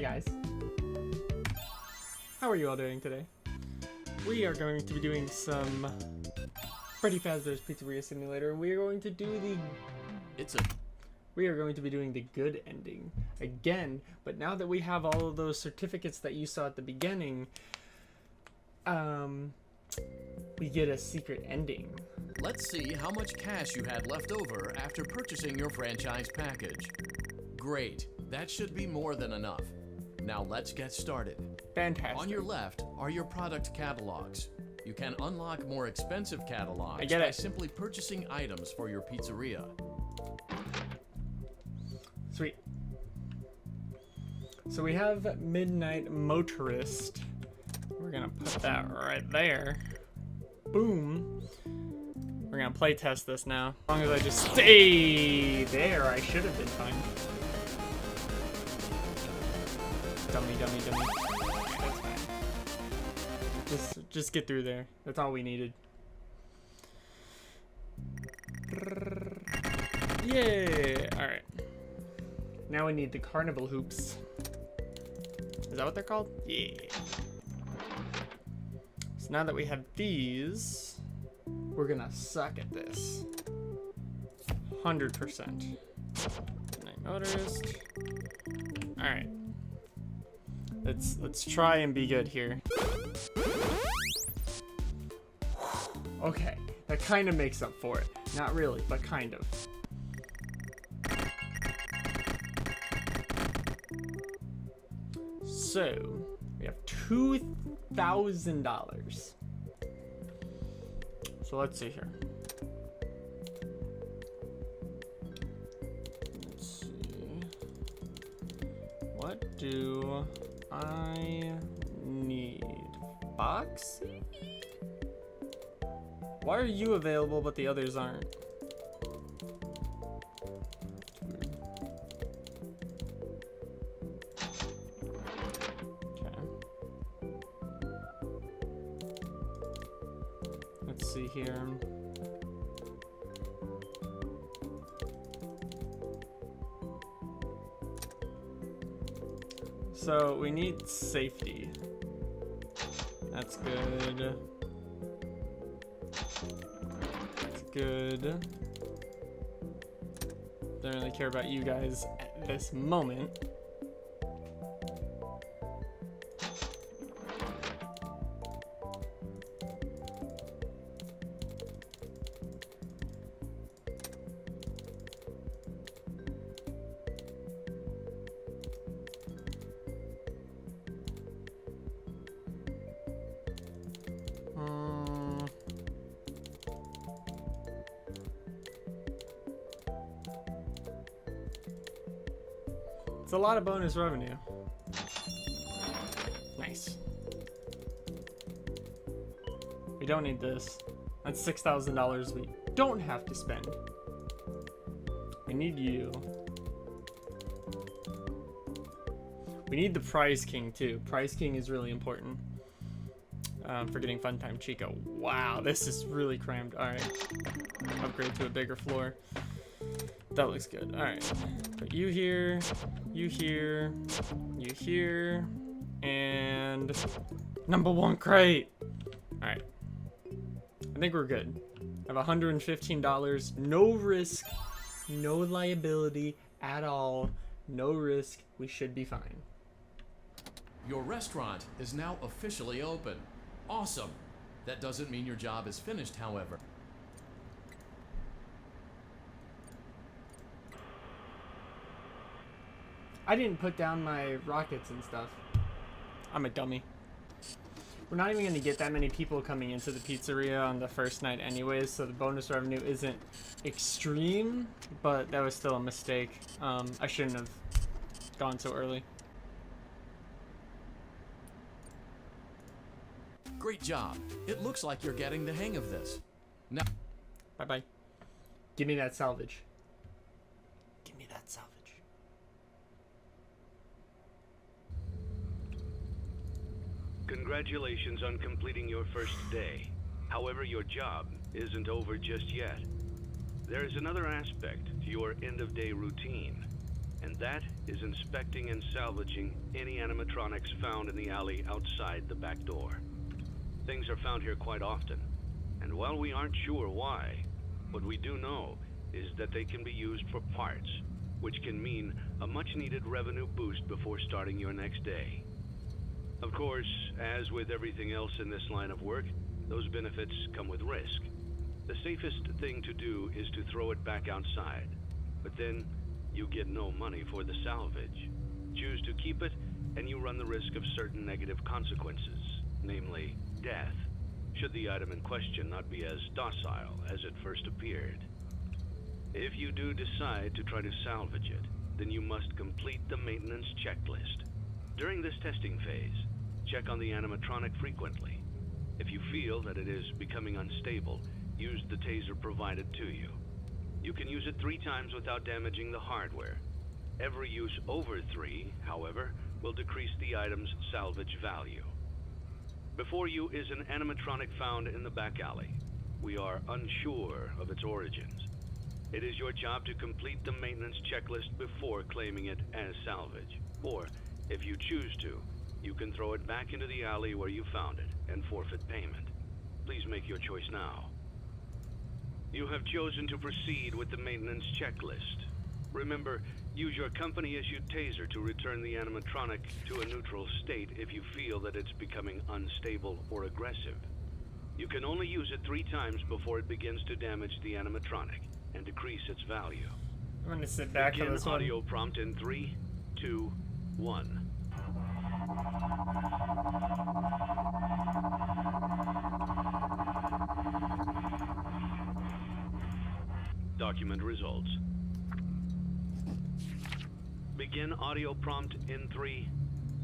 Hi guys. How are you all doing today? We are going to be doing some Freddy Fazbear's Pizzeria Simulator. We are going to do we are going to be doing the good ending again, but now that we have all of those certificates that you saw at the beginning, we get a secret ending. Let's see how much cash you had left over after purchasing your franchise package. Great, that should be more than enough. Now let's get started. Fantastic. On your left are your product catalogs. You can unlock more expensive catalogs by simply purchasing items for your pizzeria. Sweet. So we have Midnight Motorist. We're gonna put that right there. Boom. We're gonna play test this now. As long as I just stay there, I should have been fine. Dummy. That's fine. Just get through there. That's all we needed. Yeah. All right. Now we need the carnival hoops. Is that what they're called? Yeah. So now that we have these, we're gonna suck at this. 100%. Night Motorist. All right. Let's try and be good here. Okay, that kind of makes up for it. Not really, but kind of. So, we have $2,000. So let's see here. Let's see. What do I need? Foxy? Why are you available but the others aren't? Okay. Let's see here. So we need safety. That's good. That's good. Don't really care about you guys at this moment. It's a lot of bonus revenue. Nice. We don't need this. That's $6,000 we don't have to spend. We need you. We need the Prize King too. Prize King is really important. For getting Funtime Chico. Wow, this is really crammed. Alright. Upgrade to a bigger floor. That looks good. Alright. Put you here, you here, you here, and #1 crate. Alright. I think we're good. I have $115. No risk, no liability at all. No risk. We should be fine. Your restaurant is now officially open. Awesome. That doesn't mean your job is finished, however. I didn't put down my rockets and stuff. I'm a dummy. We're not even going to get that many people coming into the pizzeria on the first night anyways, so the bonus revenue isn't extreme, but that was still a mistake. I shouldn't have gone so early. Great job. It looks like you're getting the hang of this. Now, bye-bye. Give me that salvage. Give me that salvage. Congratulations on completing your first day. However, your job isn't over just yet. There is another aspect to your end-of-day routine. and that is inspecting and salvaging any animatronics found in the alley outside the back door. Things are found here quite often, and while we aren't sure why, what we do know is that they can be used for parts, which can mean a much-needed revenue boost before starting your next day. Of course, as with everything else in this line of work, those benefits come with risk. The safest thing to do is to throw it back outside, but then you get no money for the salvage. Choose to keep it, and you run the risk of certain negative consequences, namely death, should the item in question not be as docile as it first appeared. If you do decide to try to salvage it, then you must complete the maintenance checklist. During this testing phase, check on the animatronic frequently. If you feel that it is becoming unstable, use the taser provided to you. You can use it 3 times without damaging the hardware. Every use over 3, however, will decrease the item's salvage value. Before you is an animatronic found in the back alley. We are unsure of its origins. It is your job to complete the maintenance checklist before claiming it as salvage. Or, if you choose to, you can throw it back into the alley where you found it and forfeit payment. Please make your choice now. You have chosen to proceed with the maintenance checklist. Remember, use your company-issued taser to return the animatronic to a neutral state if you feel that it's becoming unstable or aggressive. You can only use it 3 times before it begins to damage the animatronic and decrease its value. I'm gonna sit back for Begin this one. audio prompt in 3, 2, 1. Document results. Begin audio prompt in 3,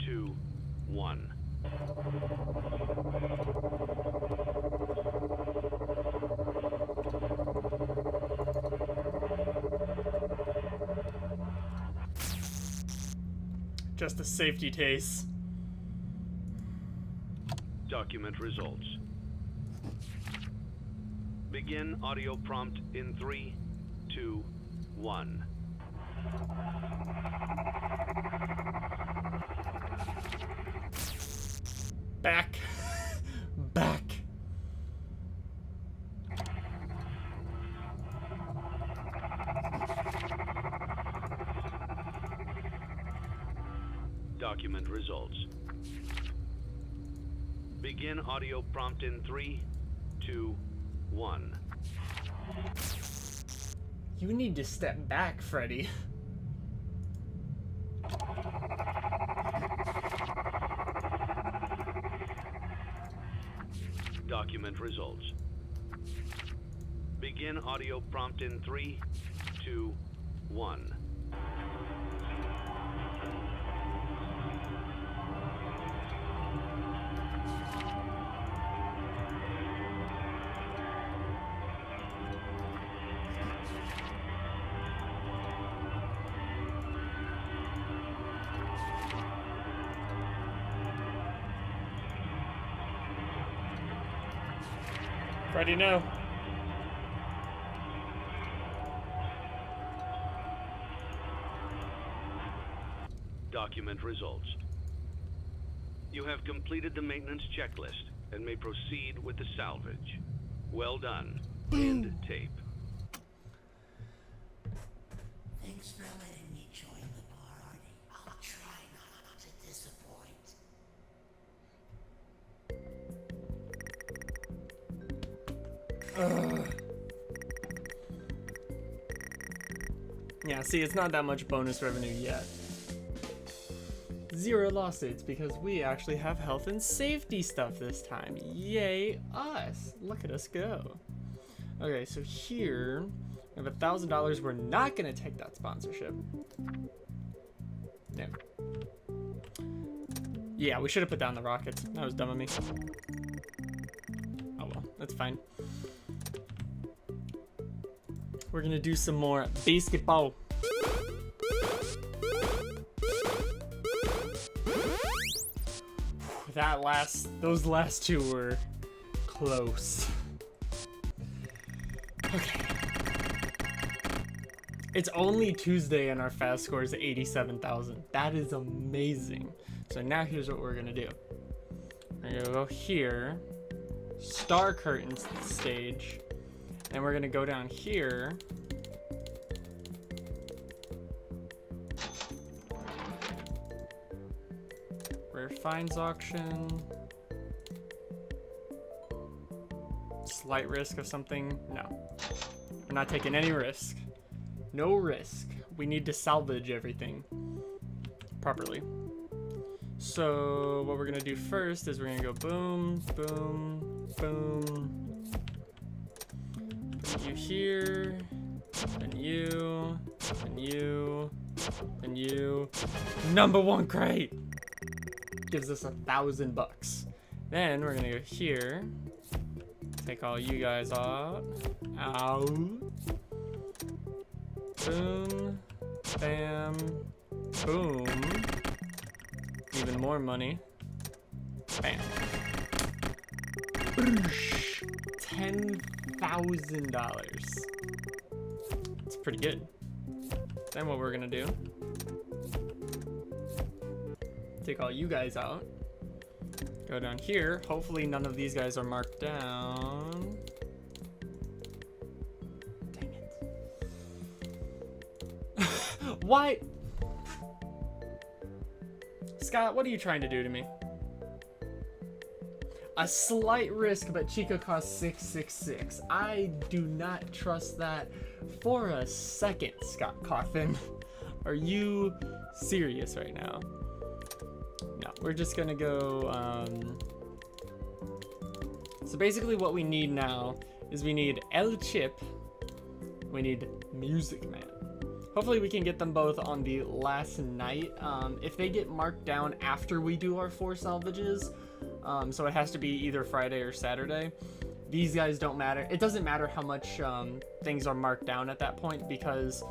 2, 1. Just a safety tase. Document results. Begin audio prompt in 3, 2, 1. Back. Back. Document results. Begin audio prompt in 3, 2, 1. You need to step back, Freddy. Document results. Begin audio prompt in 3, 2, 1. Freddy, no. Document results. You have completed the maintenance checklist and may proceed with the salvage. Well done. End tape. Thanks for letting me join the party. I'll try not to disappoint. Yeah, see, it's not that much bonus revenue yet. 0 lawsuits because we actually have health and safety stuff this time. Yay us! Look at us go. Okay, so here we have $1,000. We're not gonna take that sponsorship. No. Yeah, we should have put down the rockets. That was dumb of me. Oh well, that's fine. We're gonna do some more basketball. Those last 2 were close. Okay. It's only Tuesday and our fast score is 87,000. That is amazing. So now here's what we're gonna do. We're gonna go here, star curtain stage, and we're gonna go down here. Rare finds auction. Slight risk of something? No. We're not taking any risk. No risk. We need to salvage everything properly. So what we're gonna do first is we're gonna go boom, boom, boom. Put you here, and you, and you, and you. Number 1 crate! Gives us $1,000. Then we're gonna go here. Take all you guys out. Out. Boom. Bam. Boom. Even more money. Bam. $10,000. It's pretty good. Then what we're gonna do, take all you guys out. Go down here. Hopefully none of these guys are marked down. Dang it. Why? Scott, what are you trying to do to me? A slight risk, but Chica costs 666. I do not trust that for a second, Scott Coffin. Are you serious right now? No, we're just gonna go, so basically what we need now is we need El Chip, we need Music Man. Hopefully we can get them both on the last night. If they get marked down after we do our 4 salvages, so it has to be either Friday or Saturday, these guys don't matter. It doesn't matter how much things are marked down at that point, because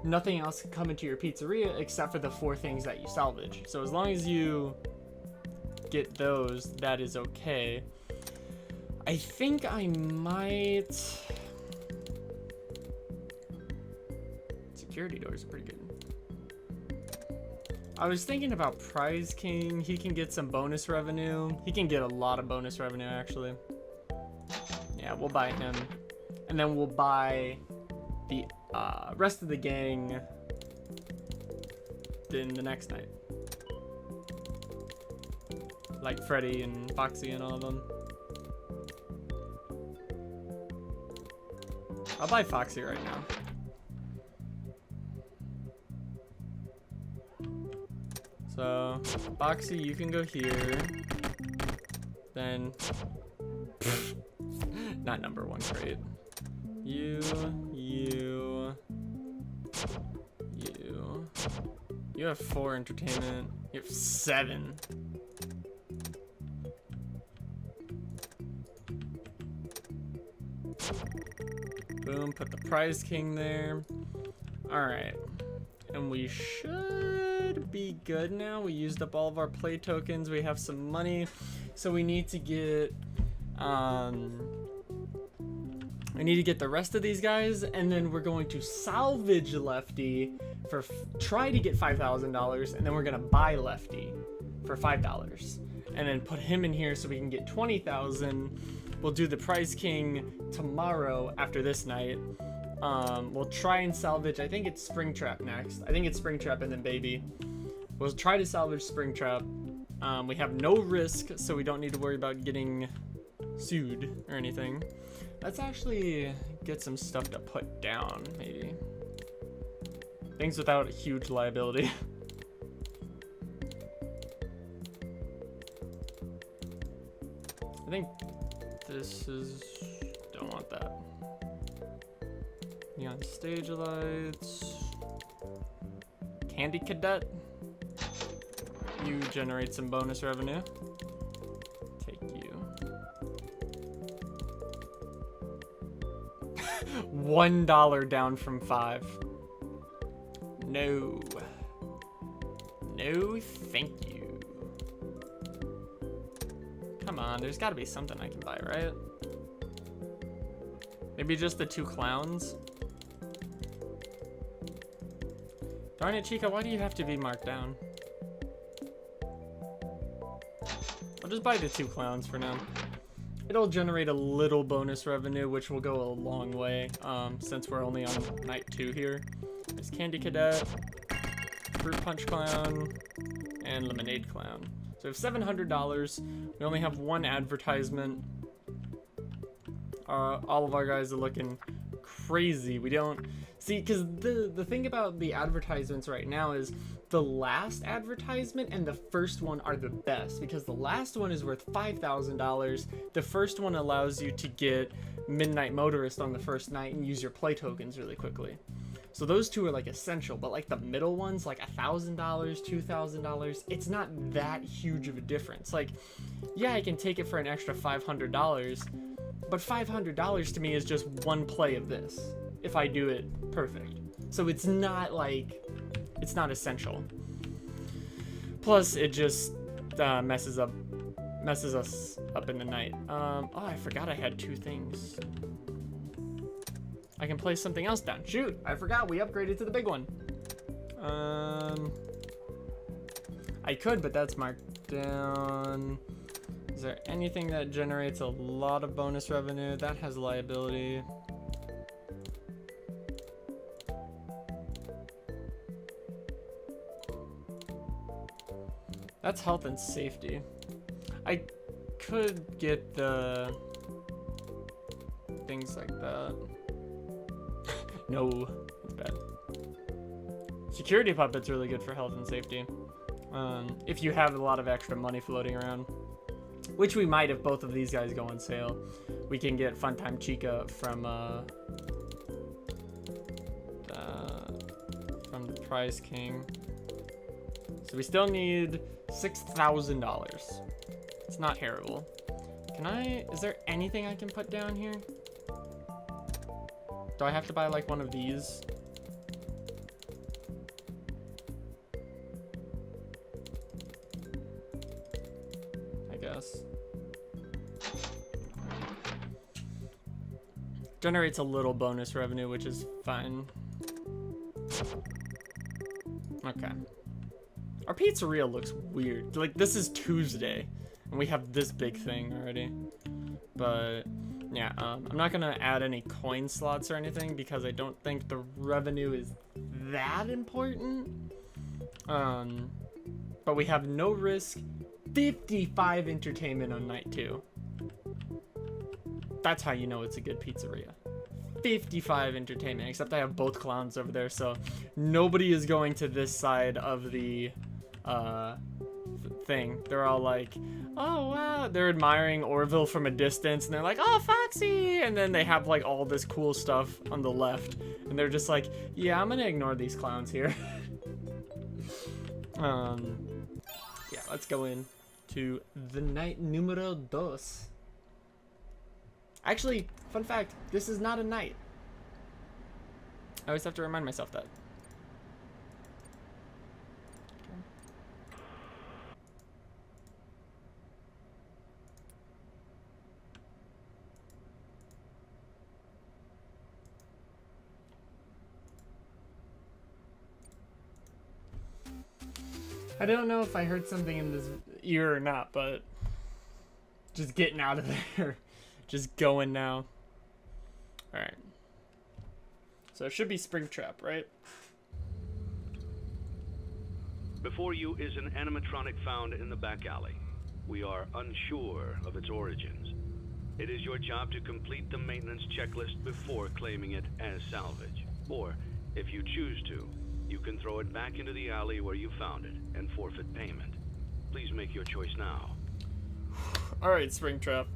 nothing else can come into your pizzeria except for the 4 things that you salvage. So as long as you get those, that is okay. I think I might... Security doors are pretty good. I was thinking about Prize King. He can get some bonus revenue. He can get a lot of bonus revenue, actually. Yeah, we'll buy him. And then we'll buy the rest of the gang in the next night. Like Freddy and Foxy and all of them. I'll buy Foxy right now. So, Foxy, you can go here. Then, not number 1 crate. You. You have 4 entertainment. You have 7. Boom, put the Prize King there. Alright. And we should be good now. We used up all of our play tokens. We have some money. So we need to get the rest of these guys, and then we're going to salvage Lefty for try to get $5,000, and then we're gonna buy Lefty for $5, and then put him in here so we can get 20,000. We'll do the Prize King tomorrow after this night. We'll try and salvage, I think it's Springtrap next. I think it's Springtrap and then Baby. We'll try to salvage Springtrap. We have no risk, so we don't need to worry about getting sued or anything. Let's actually get some stuff to put down, maybe. Things without a huge liability. I think this is... don't want that. Neon stage lights. Candy Cadet. You generate some bonus revenue. Take you. $1 down from 5. No. No, thank you. Come on, there's gotta be something I can buy, right? Maybe just the 2 clowns? Darn it, Chica, why do you have to be marked down? I'll just buy the 2 clowns for now. It'll generate a little bonus revenue, which will go a long way, since we're only on night 2 here. There's Candy Cadet, Fruit Punch Clown, and Lemonade Clown. So we have $700. We only have 1 advertisement. All of our guys are looking crazy. We don't see, because the thing about the advertisements right now is the last advertisement and the first one are the best, because the last one is worth $5,000. The first one allows you to get Midnight Motorist on the first night and use your play tokens really quickly. So those 2 are like essential, but like the middle ones, like $1,000, $2,000, it's not that huge of a difference. Like, yeah, I can take it for an extra $500, but $500 to me is just 1 play of this, if I do it perfect. So it's not like, it's not essential. Plus, it just messes us up in the night. Oh, I forgot I had 2 things. I can place something else down. Shoot, I forgot we upgraded to the big one. I could, but that's marked down. Is there anything that generates a lot of bonus revenue? That has liability. That's health and safety. I could get the things like that. No, it's bad. Security puppet's really good for health and safety. If you have a lot of extra money floating around, which we might if both of these guys go on sale. We can get Funtime Chica from the Prize King. So we still need $6,000. It's not terrible. Is there anything I can put down here? Do I have to buy like one of these? I guess. Generates a little bonus revenue, which is fine. Okay. Our pizzeria looks weird. Like, this is Tuesday, and we have this big thing already. But, yeah, I'm not gonna add any coin slots or anything because I don't think the revenue is that important. But we have no risk, 55 entertainment on night 2. That's how you know it's a good pizzeria. 55 entertainment, except I have both clowns over there, so nobody is going to this side of the thing. They're all like, oh wow, they're admiring Orville from a distance, and they're like, oh Foxy, and then they have like all this cool stuff on the left, and they're just like, yeah, I'm gonna ignore these clowns here. Yeah, let's go in to the night numero dos. Actually, fun fact, this is not a night. I always have to remind myself that. I don't know if I heard something in this ear or not, but just getting out of there. Just going now. Alright. So it should be Springtrap, right? Before you is an animatronic found in the back alley. We are unsure of its origins. It is your job to complete the maintenance checklist before claiming it as salvage. Or, if you choose to, you can throw it back into the alley where you found it and forfeit payment. Please make your choice now. Alright, Springtrap.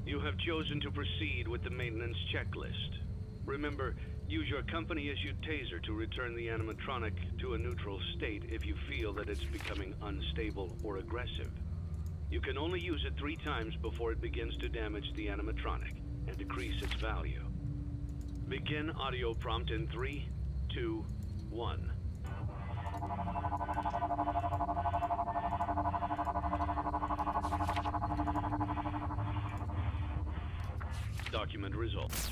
You have chosen to proceed with the maintenance checklist. Remember, use your company-issued taser to return the animatronic to a neutral state if you feel that it's becoming unstable or aggressive. You can only use it 3 times before it begins to damage the animatronic and decrease its value. Begin audio prompt in 3, 2, 1. Document results.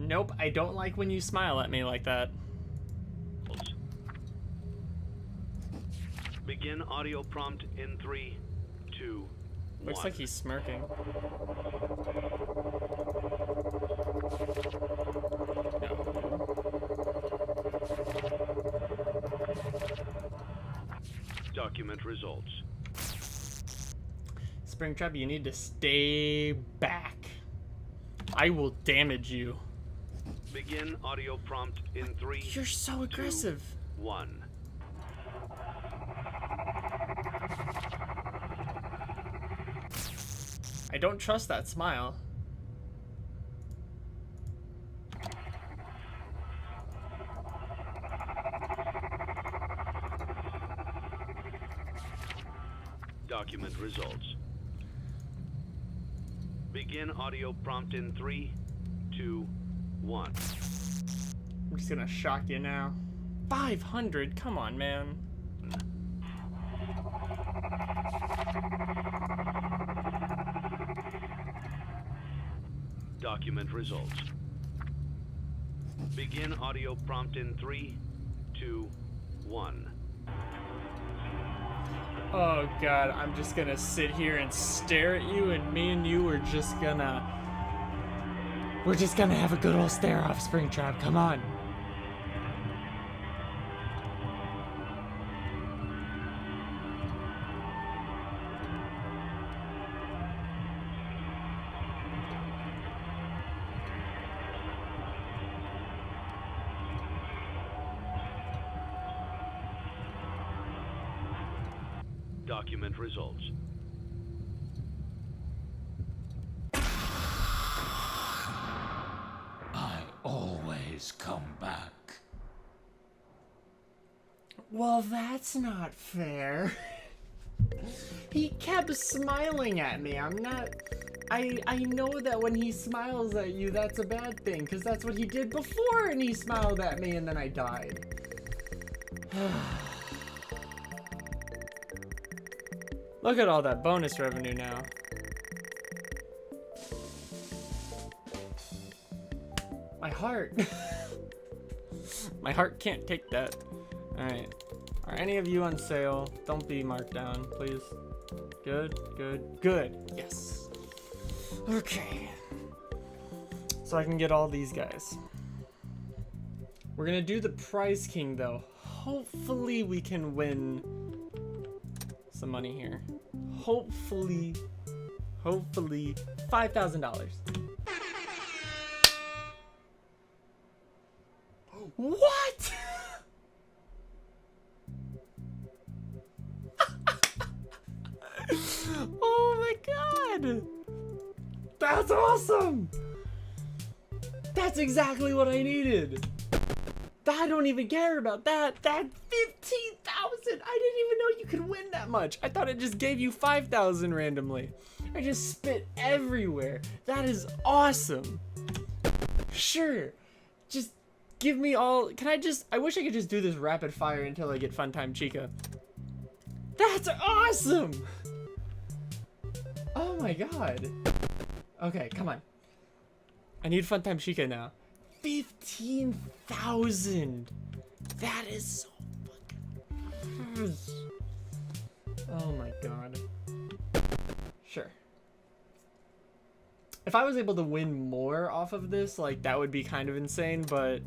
Nope, I don't like when you smile at me like that. Begin audio prompt in 3, 2, 1. Looks like he's smirking. Document results. Springtrap, you need to stay back. I will damage you. Begin audio prompt in 3. You're so aggressive. 2, 1. I don't trust that smile. Document results. Begin audio prompt in 3, 2, 1. I'm just gonna shock you now. 500? Come on, man. Document results. Begin audio prompt in 3, 2, 1. Oh god, I'm just gonna sit here and stare at you, and me and you are just gonna... We're just gonna have a good old stare off, Springtrap. Come on. Document results. I always come back. Well, that's not fair. He kept smiling at me. I'm not... I know that when he smiles at you, that's a bad thing, because that's what he did before, and he smiled at me, and then I died. Look at all that bonus revenue now. My heart. My heart can't take that. Alright. Are any of you on sale? Don't be marked down, please. Good, good, good. Yes. Okay. So I can get all these guys. We're gonna do the Prize King, though. Hopefully we can win some money here. Hopefully $5,000. What? Oh my god! That's awesome! That's exactly what I needed. I don't even care about that. That 15,000. I didn't even know you could win that much. I thought it just gave you 5,000 randomly. I just spit everywhere. That is awesome. Sure. Just give me all. I wish I could just do this rapid fire until I get Funtime Chica. That's awesome. Oh my god. Okay, come on. I need Funtime Chica now. 15,000. That is so fucking. Oh my god. Sure. If I was able to win more off of this, like, that would be kind of insane, but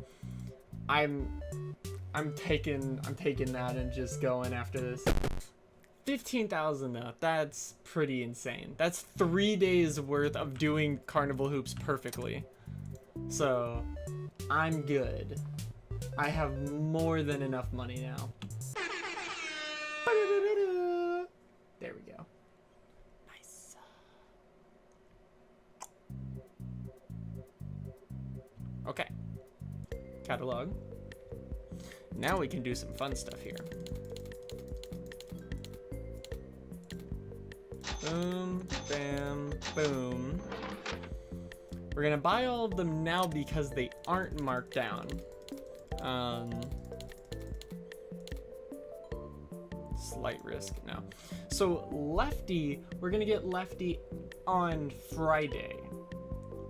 I'm taking that and just going after this. 15,000 though. That's pretty insane. That's 3 days worth of doing carnival hoops perfectly. So, I'm good. I have more than enough money now. There we go. Nice. Okay. Catalog. Now we can do some fun stuff here. Boom, bam, boom. We're gonna buy all of them now because they aren't marked down. Slight risk, no. So Lefty, we're gonna get Lefty on Friday.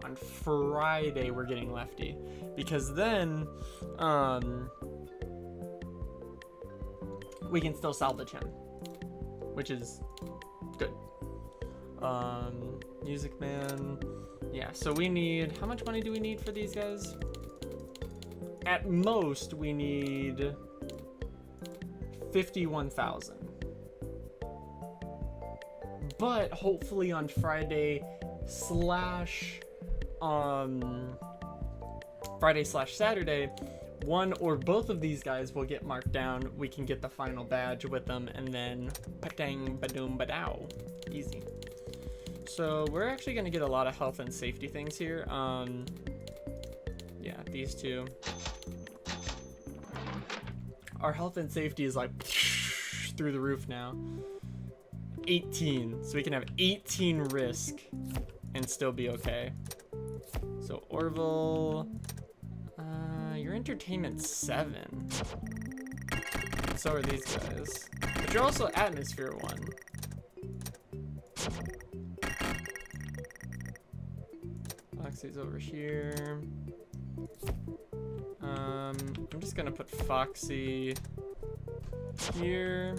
On on Friday we're getting Lefty, because then we can still salvage him, which is good. Music Man. Yeah, so we need, how much money do we need for these guys? At most, we need 51,000. But hopefully on Friday slash Saturday, one or both of these guys will get marked down. We can get the final badge with them, and then patang badoom badow. Easy. So we're actually going to get a lot of health and safety things here. Yeah, these two. Our health and safety is like through the roof now. 18. So we can have 18 risk and still be okay. So Orville, your entertainment's 7. So are these guys. But you're also atmosphere 1. Foxy's over here. I'm just gonna put Foxy here.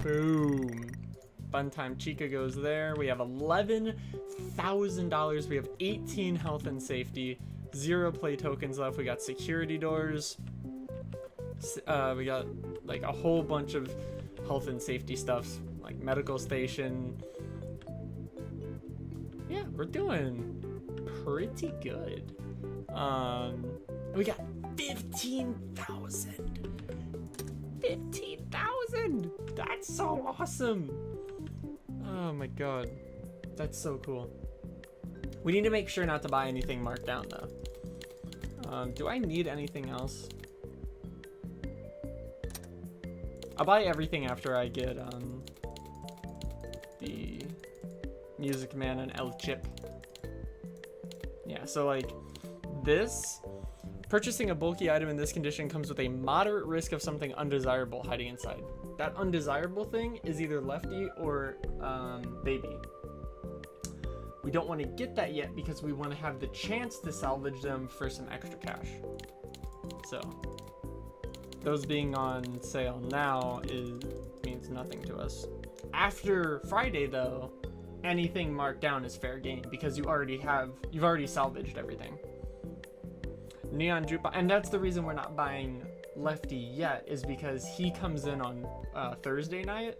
Boom. Fun time Chica goes there. We have $11,000. We have 18 health and safety. 0 play tokens left. We got security doors. We got like a whole bunch of health and safety stuff, like medical station. Yeah, we're doing pretty good. We got 15,000. 15,000! That's so awesome! Oh my god. That's so cool. We need to make sure not to buy anything marked down though. Do I need anything else? I'll buy everything after I get the Music Man and El Chip. Yeah, so like this, purchasing a bulky item in this condition comes with a moderate risk of something undesirable hiding inside. That undesirable thing is either Lefty or Baby. We don't want to get that yet because we want to have the chance to salvage them for some extra cash. So those being on sale now means nothing to us. After Friday though, anything marked down is fair game because you've already salvaged everything. Neon Jukebox, and that's the reason we're not buying Lefty yet, is because he comes in on Thursday night,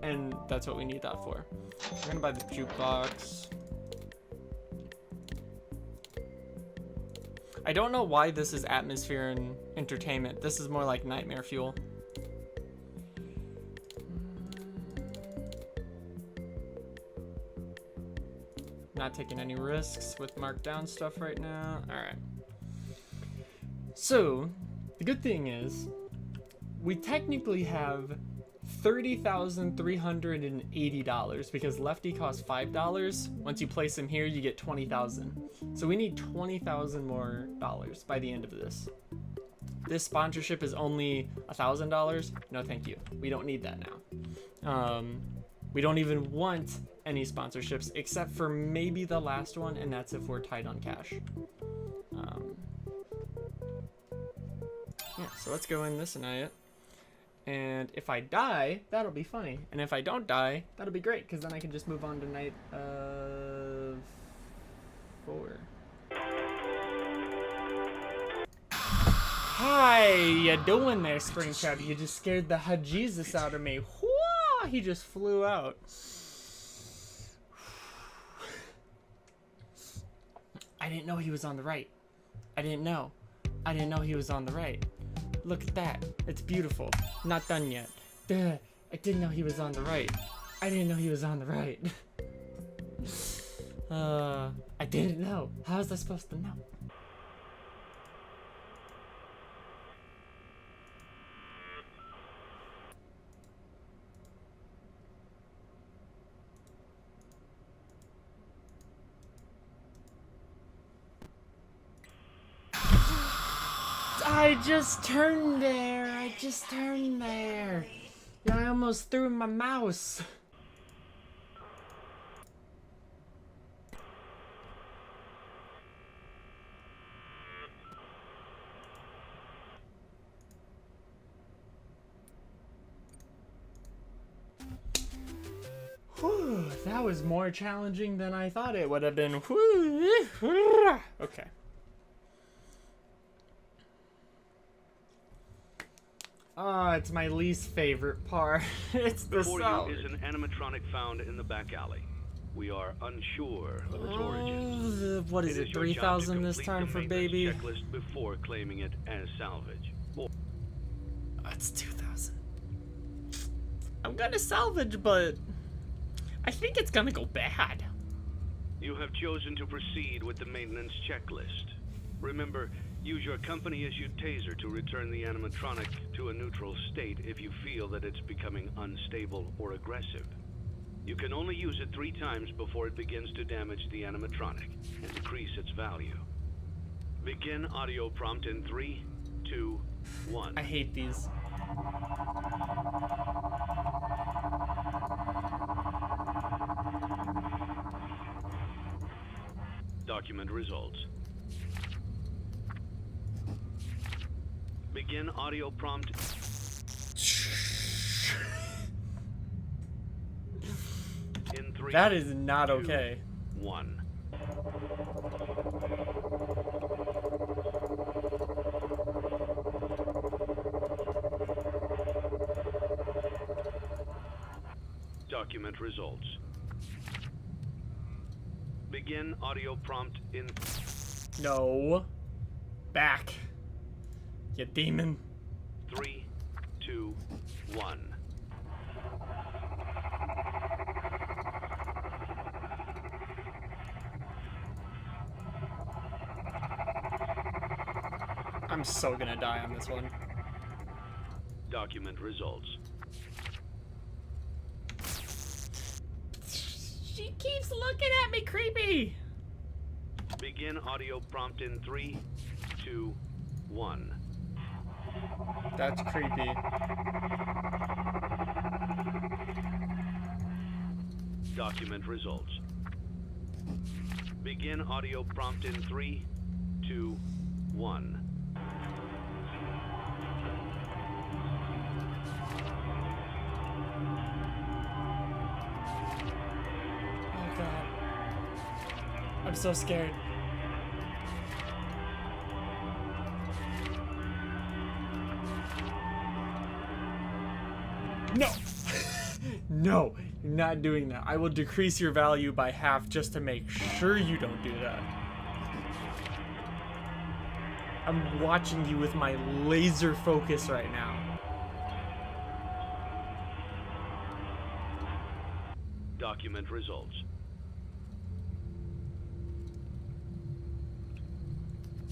and that's what we need that for. We're gonna buy the jukebox. I don't know why this is atmosphere and entertainment. This is more like nightmare fuel. Not taking any risks with marked down stuff right now. All right. So the good thing is we technically have $30,380 because Lefty costs $5. Once you place him here, you get 20,000. So we need 20,000 more dollars by the end of this. This sponsorship is only $1,000. No, thank you. We don't need that now. We don't even want any sponsorships except for maybe the last one, and that's if we're tight on cash. Yeah, so let's go in this night. And if I die, that'll be funny. And if I don't die, that'll be great, because then I can just move on to night 4. Hi, you doing there, Springtrap? You just scared the Jesus out of me. Whoa, he just flew out. I didn't know he was on the right. I didn't know he was on the right. Look at that. It's beautiful. Not done yet. Duh. I didn't know he was on the right. I didn't know he was on the right. I didn't know. How was I supposed to know? I just turned there. Yeah, I almost threw my mouse. That was more challenging than I thought it would have been. Okay. Oh, it's my least favorite part. It's the Before salad. you is an animatronic found in the back alley. We are unsure of its origins. What is it, your job to 3,000 this complete time the for maintenance baby? checklist before claiming it as salvage. Or It's 2,000. I'm gonna salvage, but I think it's gonna go bad. you have chosen to proceed with the maintenance checklist. Remember, use your company-issued taser to return the animatronic to a neutral state if you feel that it's becoming unstable or aggressive. You can only use it 3 times before it begins to damage the animatronic and decrease its value. Begin audio prompt in 3, 2, 1. I hate these. Document results. Begin audio prompt. In 3, That is not 2, okay. 1. Document results. Begin audio prompt in No. Back. You demon. 3, 2, 1. I'm so gonna die on this one. Document results. She keeps looking at me creepy. Begin audio prompt in 3, 2, 1. That's creepy. Document results. Begin audio prompt in 3, 2, 1. Oh god. I'm so scared. No! No, you're not doing that. I will decrease your value by half just to make sure you don't do that. I'm watching you with my laser focus right now. Document results.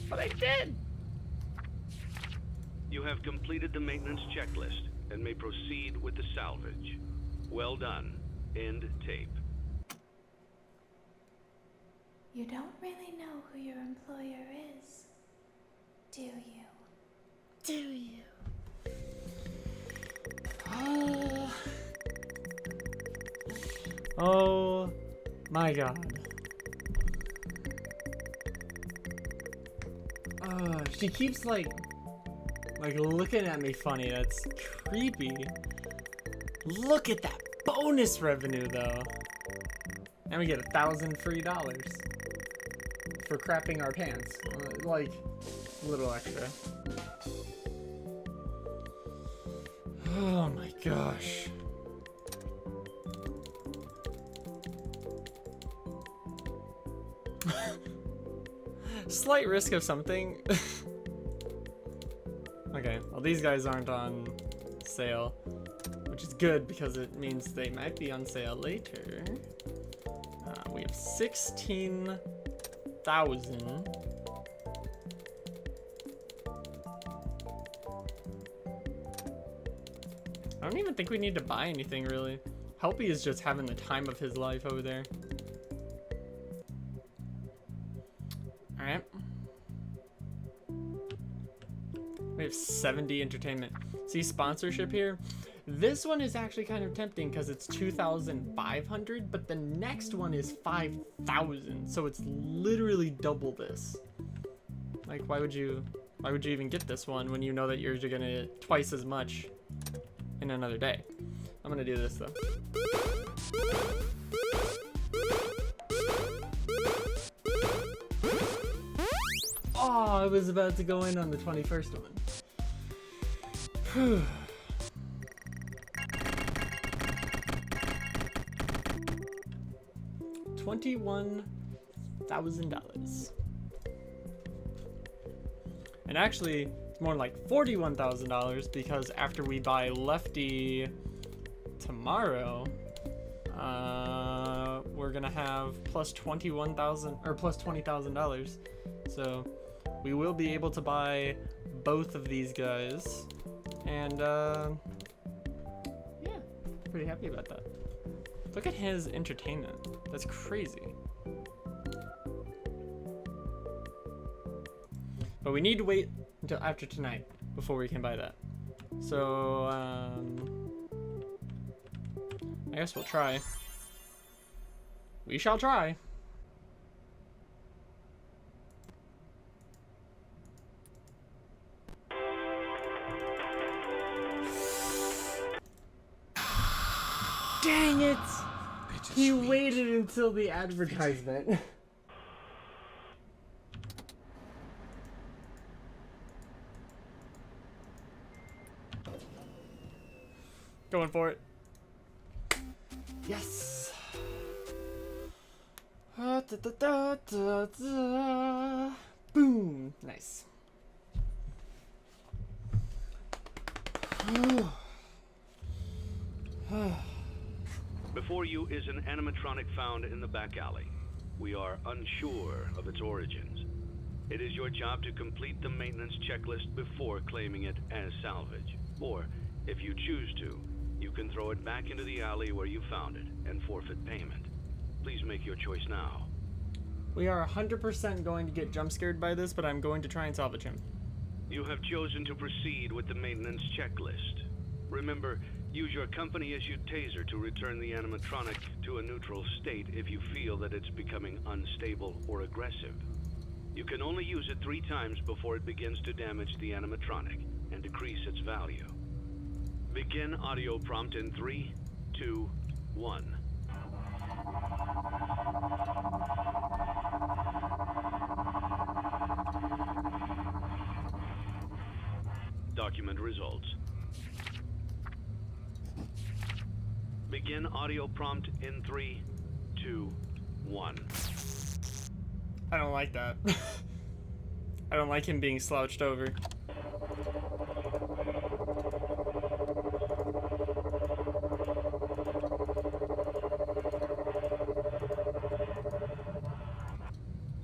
But I did! You have completed the maintenance checklist and may proceed with the salvage. Well done. End tape. You don't really know who your employer is, do you? Do you? Oh my god. She keeps like looking at me funny. That's creepy. Look at that bonus revenue though. And we get $1,000 free for crapping our pants. Like a little extra. Oh my gosh. Slight risk of something. Okay, well these guys aren't on sale, which is good because it means they might be on sale later. We have 16,000. I don't even think we need to buy anything really. Helpy is just having the time of his life over there. Alright. We have 70 entertainment. See sponsorship here? This one is actually kind of tempting because it's 2,500, but the next one is 5,000. So it's literally double this. Like, why would you even get this one when you know that yours are gonna get twice as much in another day? I'm gonna do this though. Oh, I was about to go in on the 21st one. Whew. $21,000. And actually, it's more like $41,000 because after we buy Lefty tomorrow, we're gonna have plus $21,000 or plus $20,000. So we will be able to buy both of these guys, and yeah, pretty happy about that. Look at his entertainment. That's crazy. But we need to wait until after tonight before we can buy that. So I guess we'll try. We shall try. Dang it! He waited until the advertisement. Going for it. Yes. Boom. Nice. Before you is an animatronic found in the back alley. We are unsure of its origins. It is your job to complete the maintenance checklist before claiming it as salvage. Or, if you choose to, you can throw it back into the alley where you found it and forfeit payment. Please make your choice now. We are 100% going to get jump scared by this, but I'm going to try and salvage him. You have chosen to proceed with the maintenance checklist. Remember, use your company-issued taser to return the animatronic to a neutral state if you feel that it's becoming unstable or aggressive. You can only use it 3 times before it begins to damage the animatronic and decrease its value. Begin audio prompt in 3, 2, 1. Document results. Begin audio prompt in 3, 2, 1. I don't like that. I don't like him being slouched over.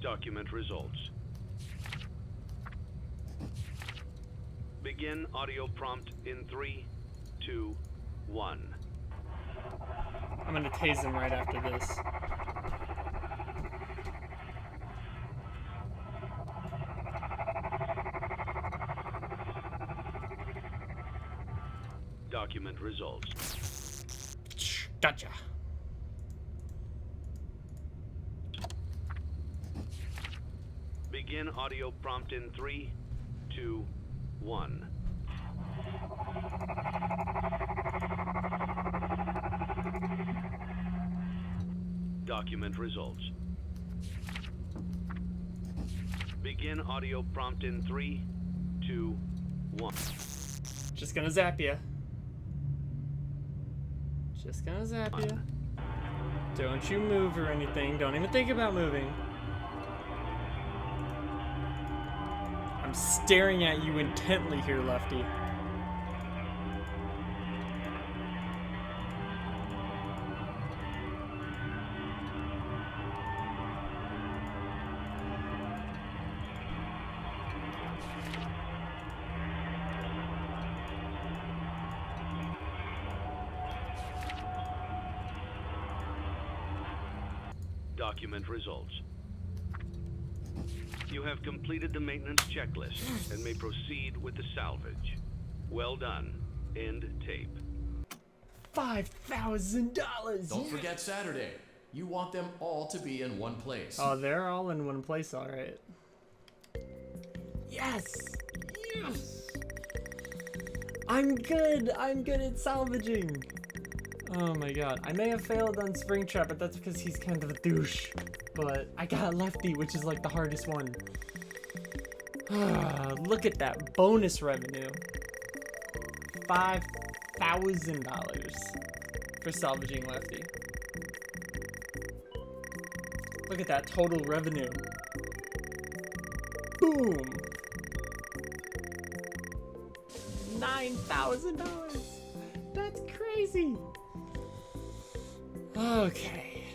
Document results. Begin audio prompt in 3, 2, 1. I'm gonna tase him right after this. Document results. Gotcha. Begin audio prompt in 3, 2, 1. Document results. Begin audio prompt in 3, 2, 1. Just gonna zap ya. Just gonna zap ya. Don't you move or anything. Don't even think about moving. I'm staring at you intently here, Lefty. Document results. You have completed the maintenance checklist and may proceed with the salvage. Well done. End tape. $5,000. Don't forget Saturday. You want them all to be in one place. Oh, they're all in one place, all right. Yes. Yes. I'm good. I'm good at salvaging. Oh my god. I may have failed on Springtrap, but that's because he's kind of a douche. But I got Lefty, which is like the hardest one. Look at that bonus revenue. $5,000 for salvaging Lefty. Look at that total revenue. Boom. $9,000. That's crazy. Okay.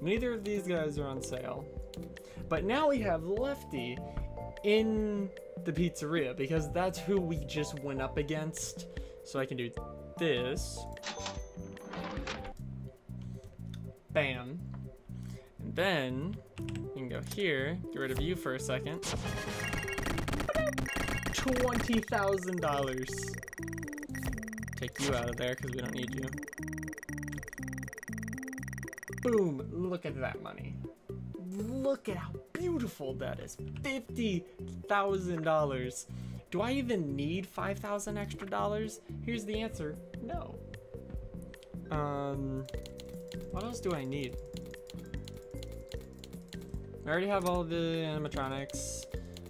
Neither of these guys are on sale. But now we have Lefty in the pizzeria because that's who we just went up against. So I can do this. Bam. And then you can go here, get rid of you for a second. $20,000. Take you out of there because we don't need you. Boom, look at that money. Look at how beautiful that is. $50,000. Do I even need 5,000 extra dollars? Here's the answer, no. What else do I need? I already have all the animatronics.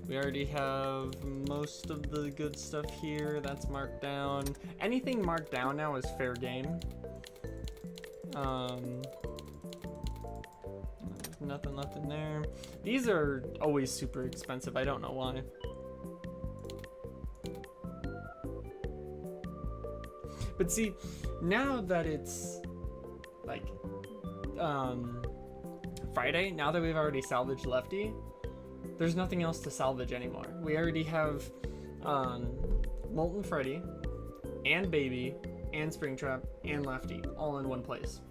We already have most of the good stuff here. That's marked down. Anything marked down now is fair game. Nothing left in there. These are always super expensive. I don't know why. But see, now that it's like Friday, now that we've already salvaged Lefty, there's nothing else to salvage anymore. We already have Molten Freddy and Baby and Springtrap and Lefty all in one place.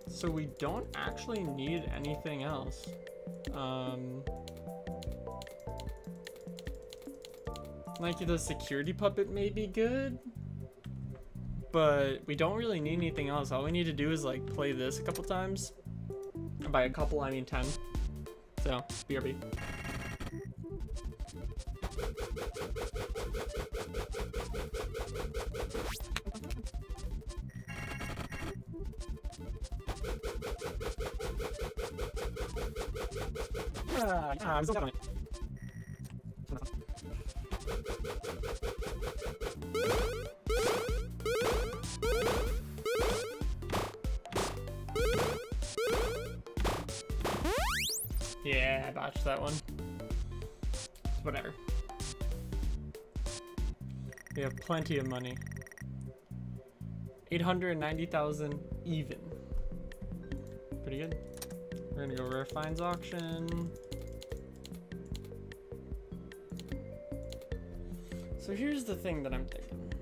So we don't actually need anything else. Like the security puppet may be good, but we don't really need anything else. All we need to do is like play this a couple times. And by a couple, I mean 10. So, BRB. I'm still on it. Yeah, I botched that one. Whatever. We have plenty of money. 890,000 even. Pretty good. We're gonna go rare finds auction. So here's the thing that I'm thinking.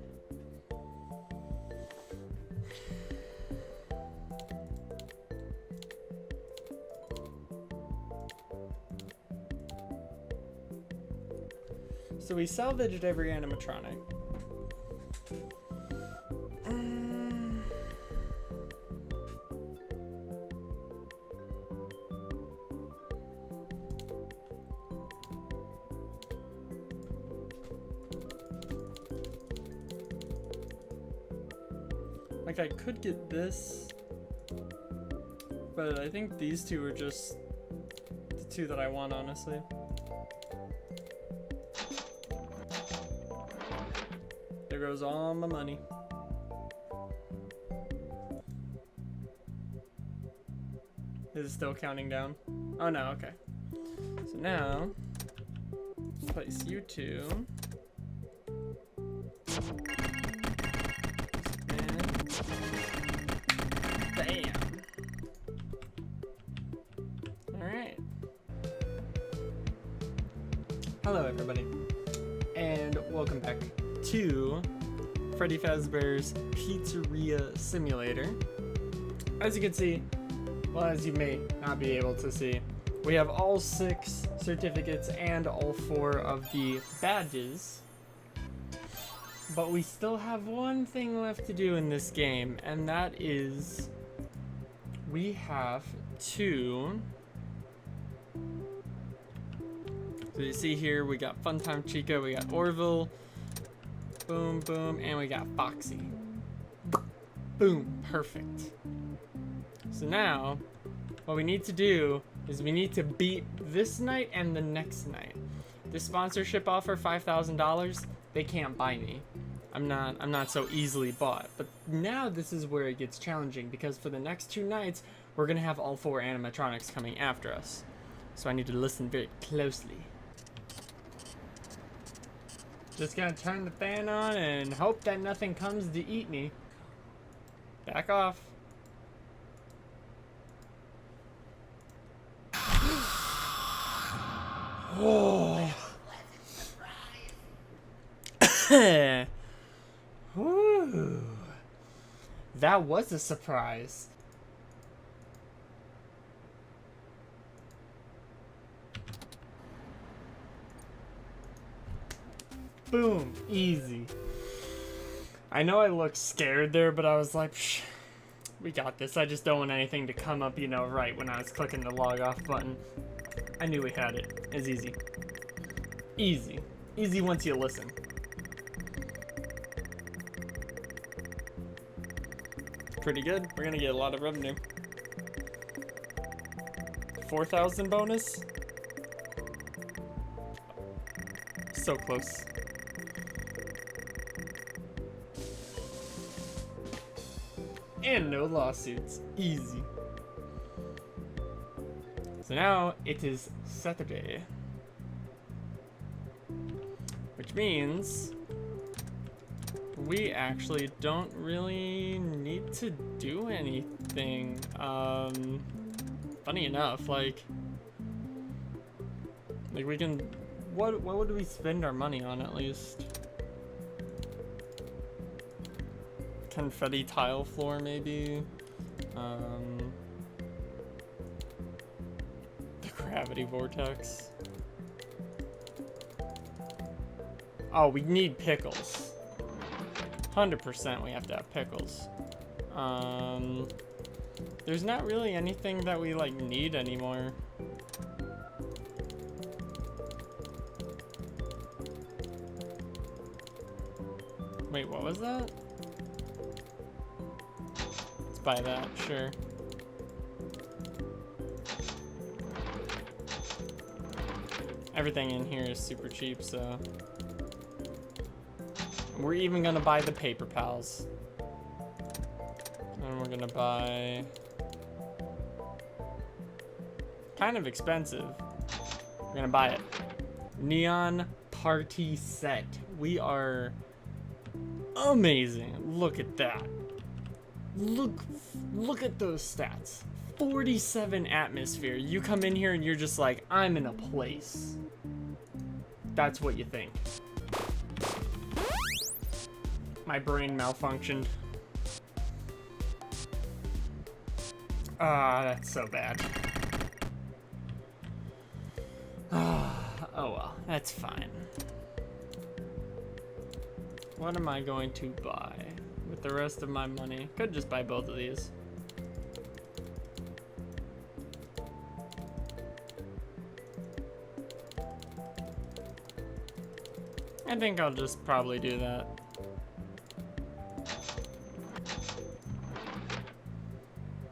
So we salvaged every animatronic. Like I could get this, but I think these two are just the two that I want, honestly. There goes all my money. Is it still counting down? Oh no, okay. So now, place you two. Bam. Alright. Hello everybody. And welcome back to Freddy Fazbear's Pizzeria Simulator. As you can see, well, as you may not be able to see, we have all 6 certificates and all 4 of the badges. But we still have one thing left to do in this game, and that is we have to... So you see here, we got Funtime Chica, we got Orville, boom, boom, and we got Foxy. Boom, perfect. So now, what we need to do is we need to beat this night and the next night. This sponsorship offer, $5,000, they can't buy me. I'm not so easily bought. But now this is where it gets challenging, because for the next 2 nights, we're gonna have all 4 animatronics coming after us. So I need to listen very closely. Just gonna turn the fan on and hope that nothing comes to eat me. Back off. Oh. Whew. That was a surprise. Boom, easy. I know I looked scared there, but I was like, psh, we got this. I just don't want anything to come up, you know, right when I was clicking the log off button. I knew we had it. It's easy. Easy. Easy once you listen. Pretty good. We're gonna get a lot of revenue. 4,000 bonus? So close. And no lawsuits. Easy. So now it is Saturday. Which means we actually don't really need to do anything. Funny enough, like we can, what would we spend our money on at least? Confetti tile floor maybe. The gravity vortex. Oh, we need pickles. 100% we have to have pickles. There's not really anything that we like need anymore. Wait, what was that? Let's buy that, sure. Everything in here is super cheap, so we're even gonna buy the paper pals. And we're gonna buy kind of expensive. We're gonna buy it. Neon party set. We are amazing. Look at that. Look at those stats. 47 atmosphere. You come in here and you're just like, I'm in a place. That's what you think. My brain malfunctioned. Ah, that's so bad. Ah, oh well, that's fine. What am I going to buy with the rest of my money? Could just buy both of these. I think I'll just probably do that.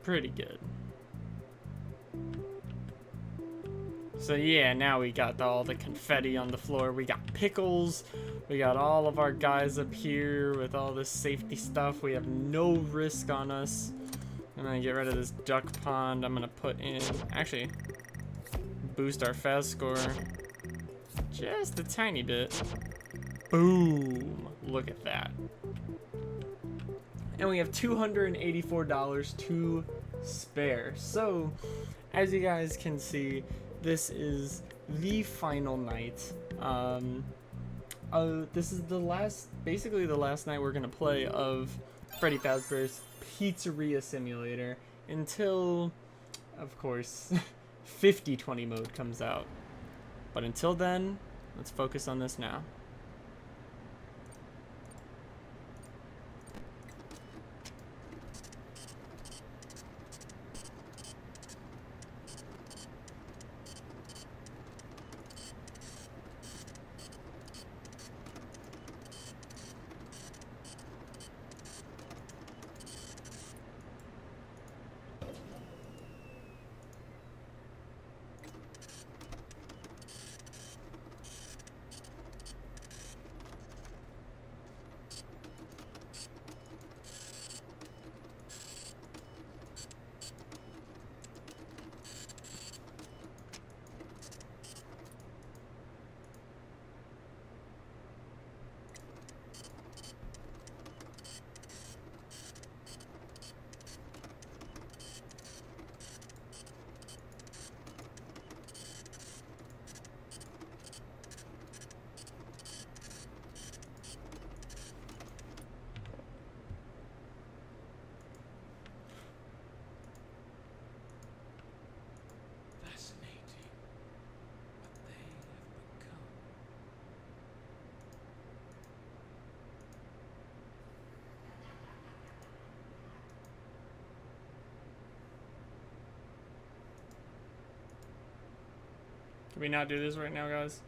Pretty good. So yeah, now we got all the confetti on the floor. We got pickles. We got all of our guys up here with all this safety stuff. We have no risk on us. I'm gonna get rid of this duck pond. I'm gonna put in, actually, boost our Faz score just a tiny bit. Boom! Look at that. And we have $284 to spare. So, as you guys can see, this is the final night. This is the last, basically the last night we're gonna play of Freddy Fazbear's Pizzeria Simulator until, of course, 50/20 mode comes out. But until then, let's focus on this now. Can we not do this right now, guys?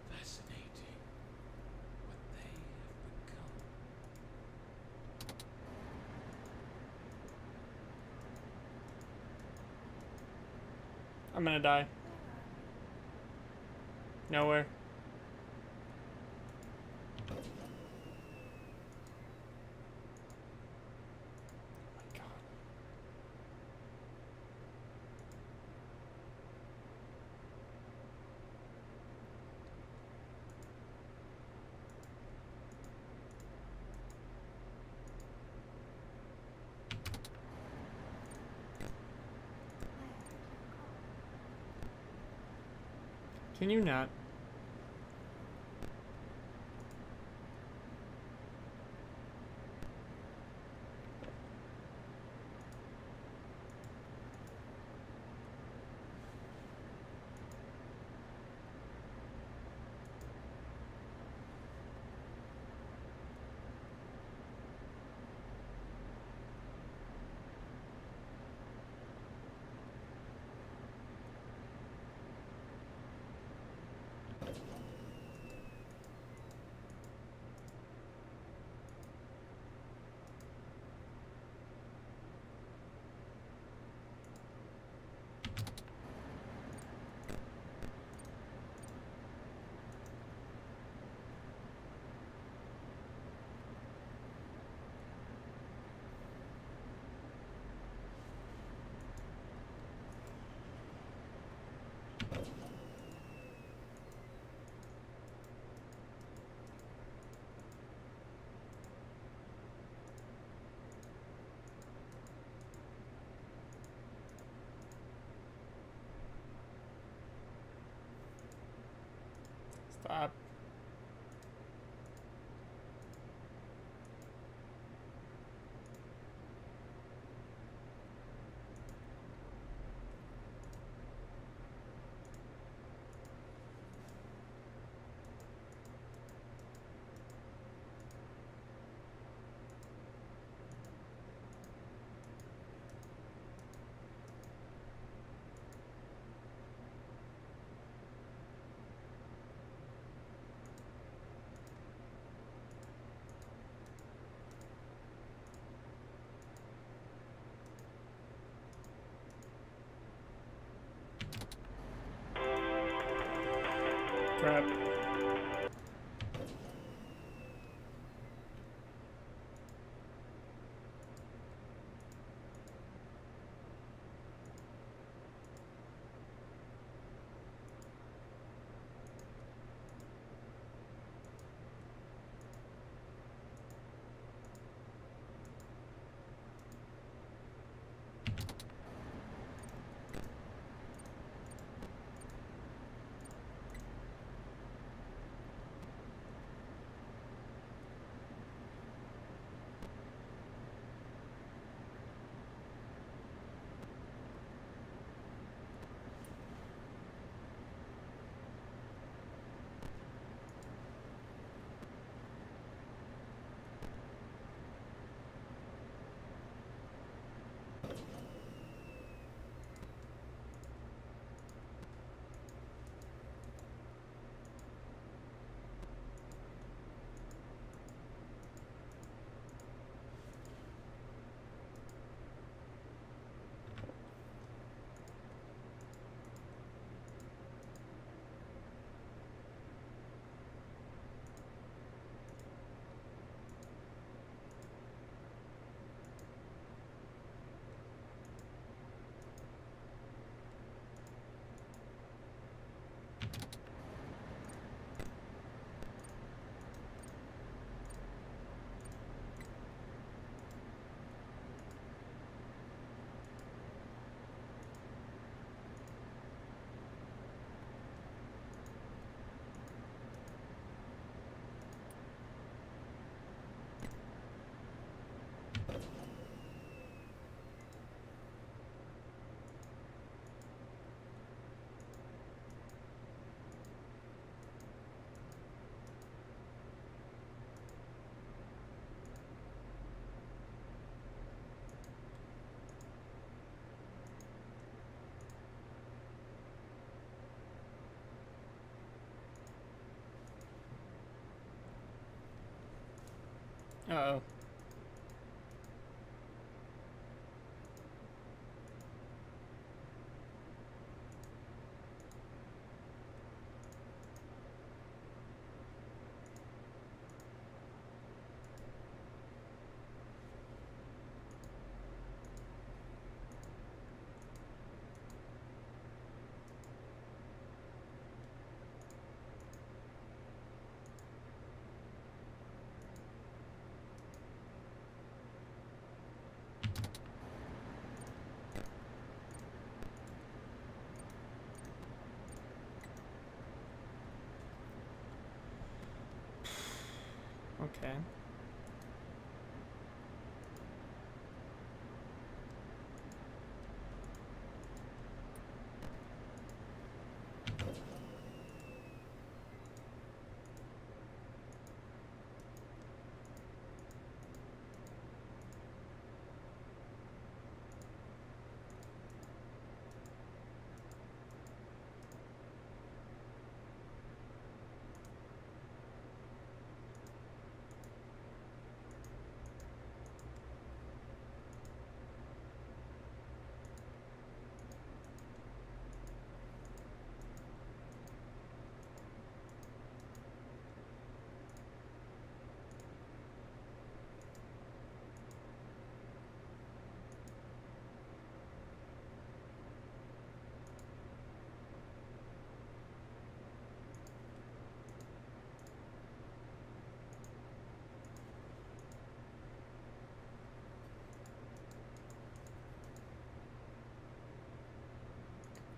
Fascinating. What they have become. I'm gonna die. Nowhere. Oh my God. Can you not? Stop. Crap. Uh-oh. Okay.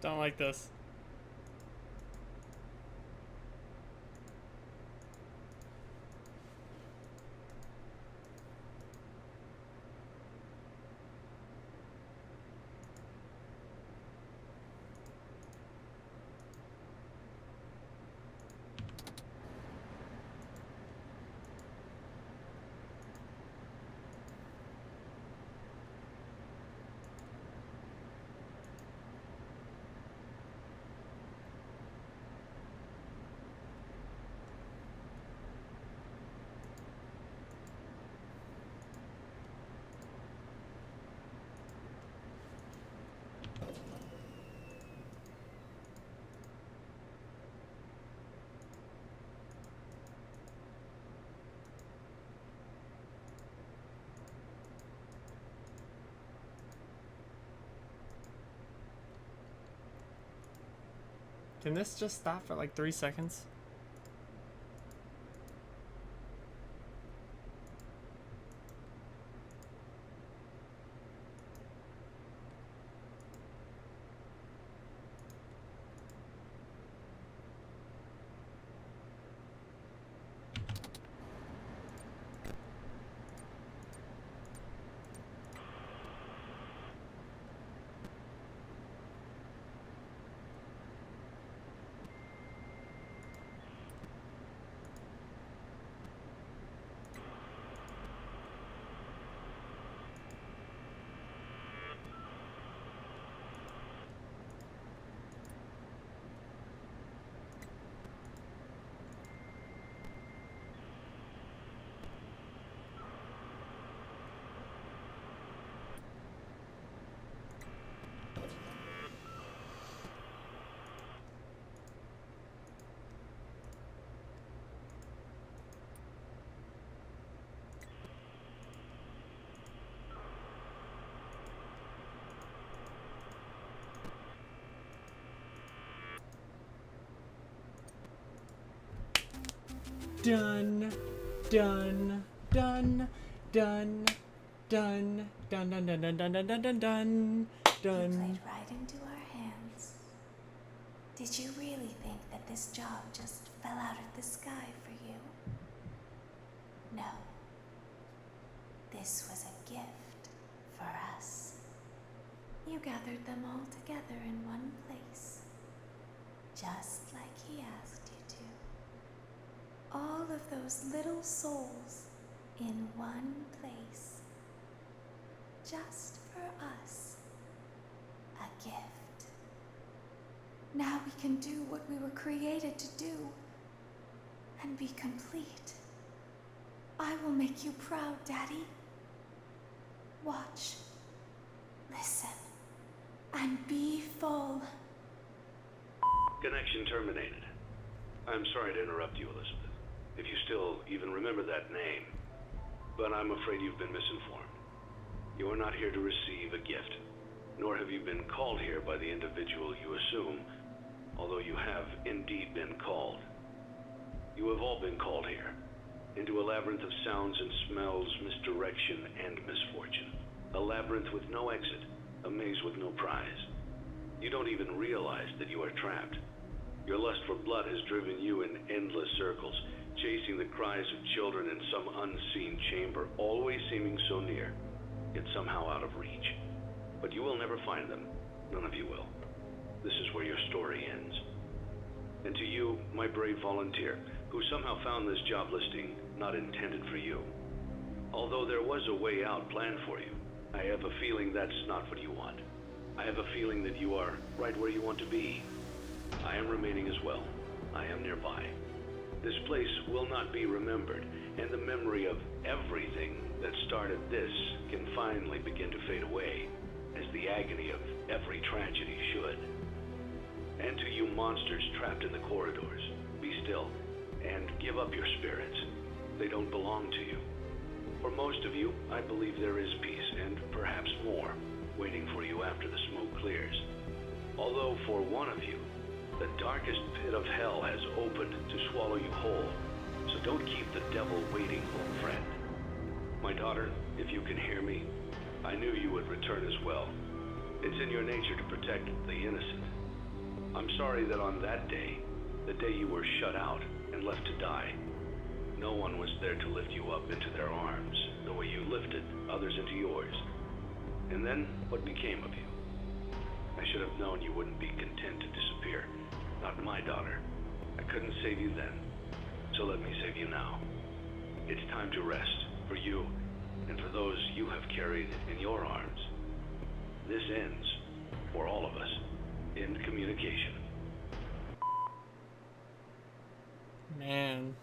Don't like this. Can this just stop for like 3 seconds? Done. Done. Done. Done. Done. Done. Done. Done. Done. Done. Done. Done. Done. You Done. played right into our hands. Did you really think that this job just fell out of the sky for you? No. This was a gift for us. You gathered them all together in one place, just like he asked you to. All of those little souls in one place, just for us. A gift. Now we can do what we were created to do and be complete. I will make you proud, Daddy. Watch, listen, and be full. Connection terminated. I'm sorry to interrupt you, Elizabeth, if you still even remember that name. But I'm afraid you've been misinformed. You are not here to receive a gift, nor have you been called here by the individual you assume, although you have indeed been called. You have all been called here, into a labyrinth of sounds and smells, misdirection and misfortune. A labyrinth with no exit, a maze with no prize. You don't even realize that you are trapped. Your lust for blood has driven you in endless circles, chasing the cries of children in some unseen chamber, always seeming so near, yet somehow out of reach. But you will never find them. None of you will. This is where your story ends. And to you, my brave volunteer, who somehow found this job listing not intended for you. Although there was a way out planned for you, I have a feeling that's not what you want. I have a feeling that you are right where you want to be. I am remaining as well. I am nearby. This place will not be remembered, and the memory of everything that started this can finally begin to fade away, as the agony of every tragedy should. And to you monsters trapped in the corridors, be still, and give up your spirits. They don't belong to you. For most of you, I believe there is peace, and perhaps more, waiting for you after the smoke clears. Although for one of you, the darkest pit of hell has opened to swallow you whole. So don't keep the devil waiting, old friend. My daughter, if you can hear me, I knew you would return as well. It's in your nature to protect the innocent. I'm sorry that on that day, the day you were shut out and left to die, no one was there to lift you up into their arms, the way you lifted others into yours. And then, what became of you? I should have known you wouldn't be content to disappear. Not my daughter. I couldn't save you then, so let me save you now. It's time to rest, for you, and for those you have carried in your arms. This ends, for all of us, in communication. Man.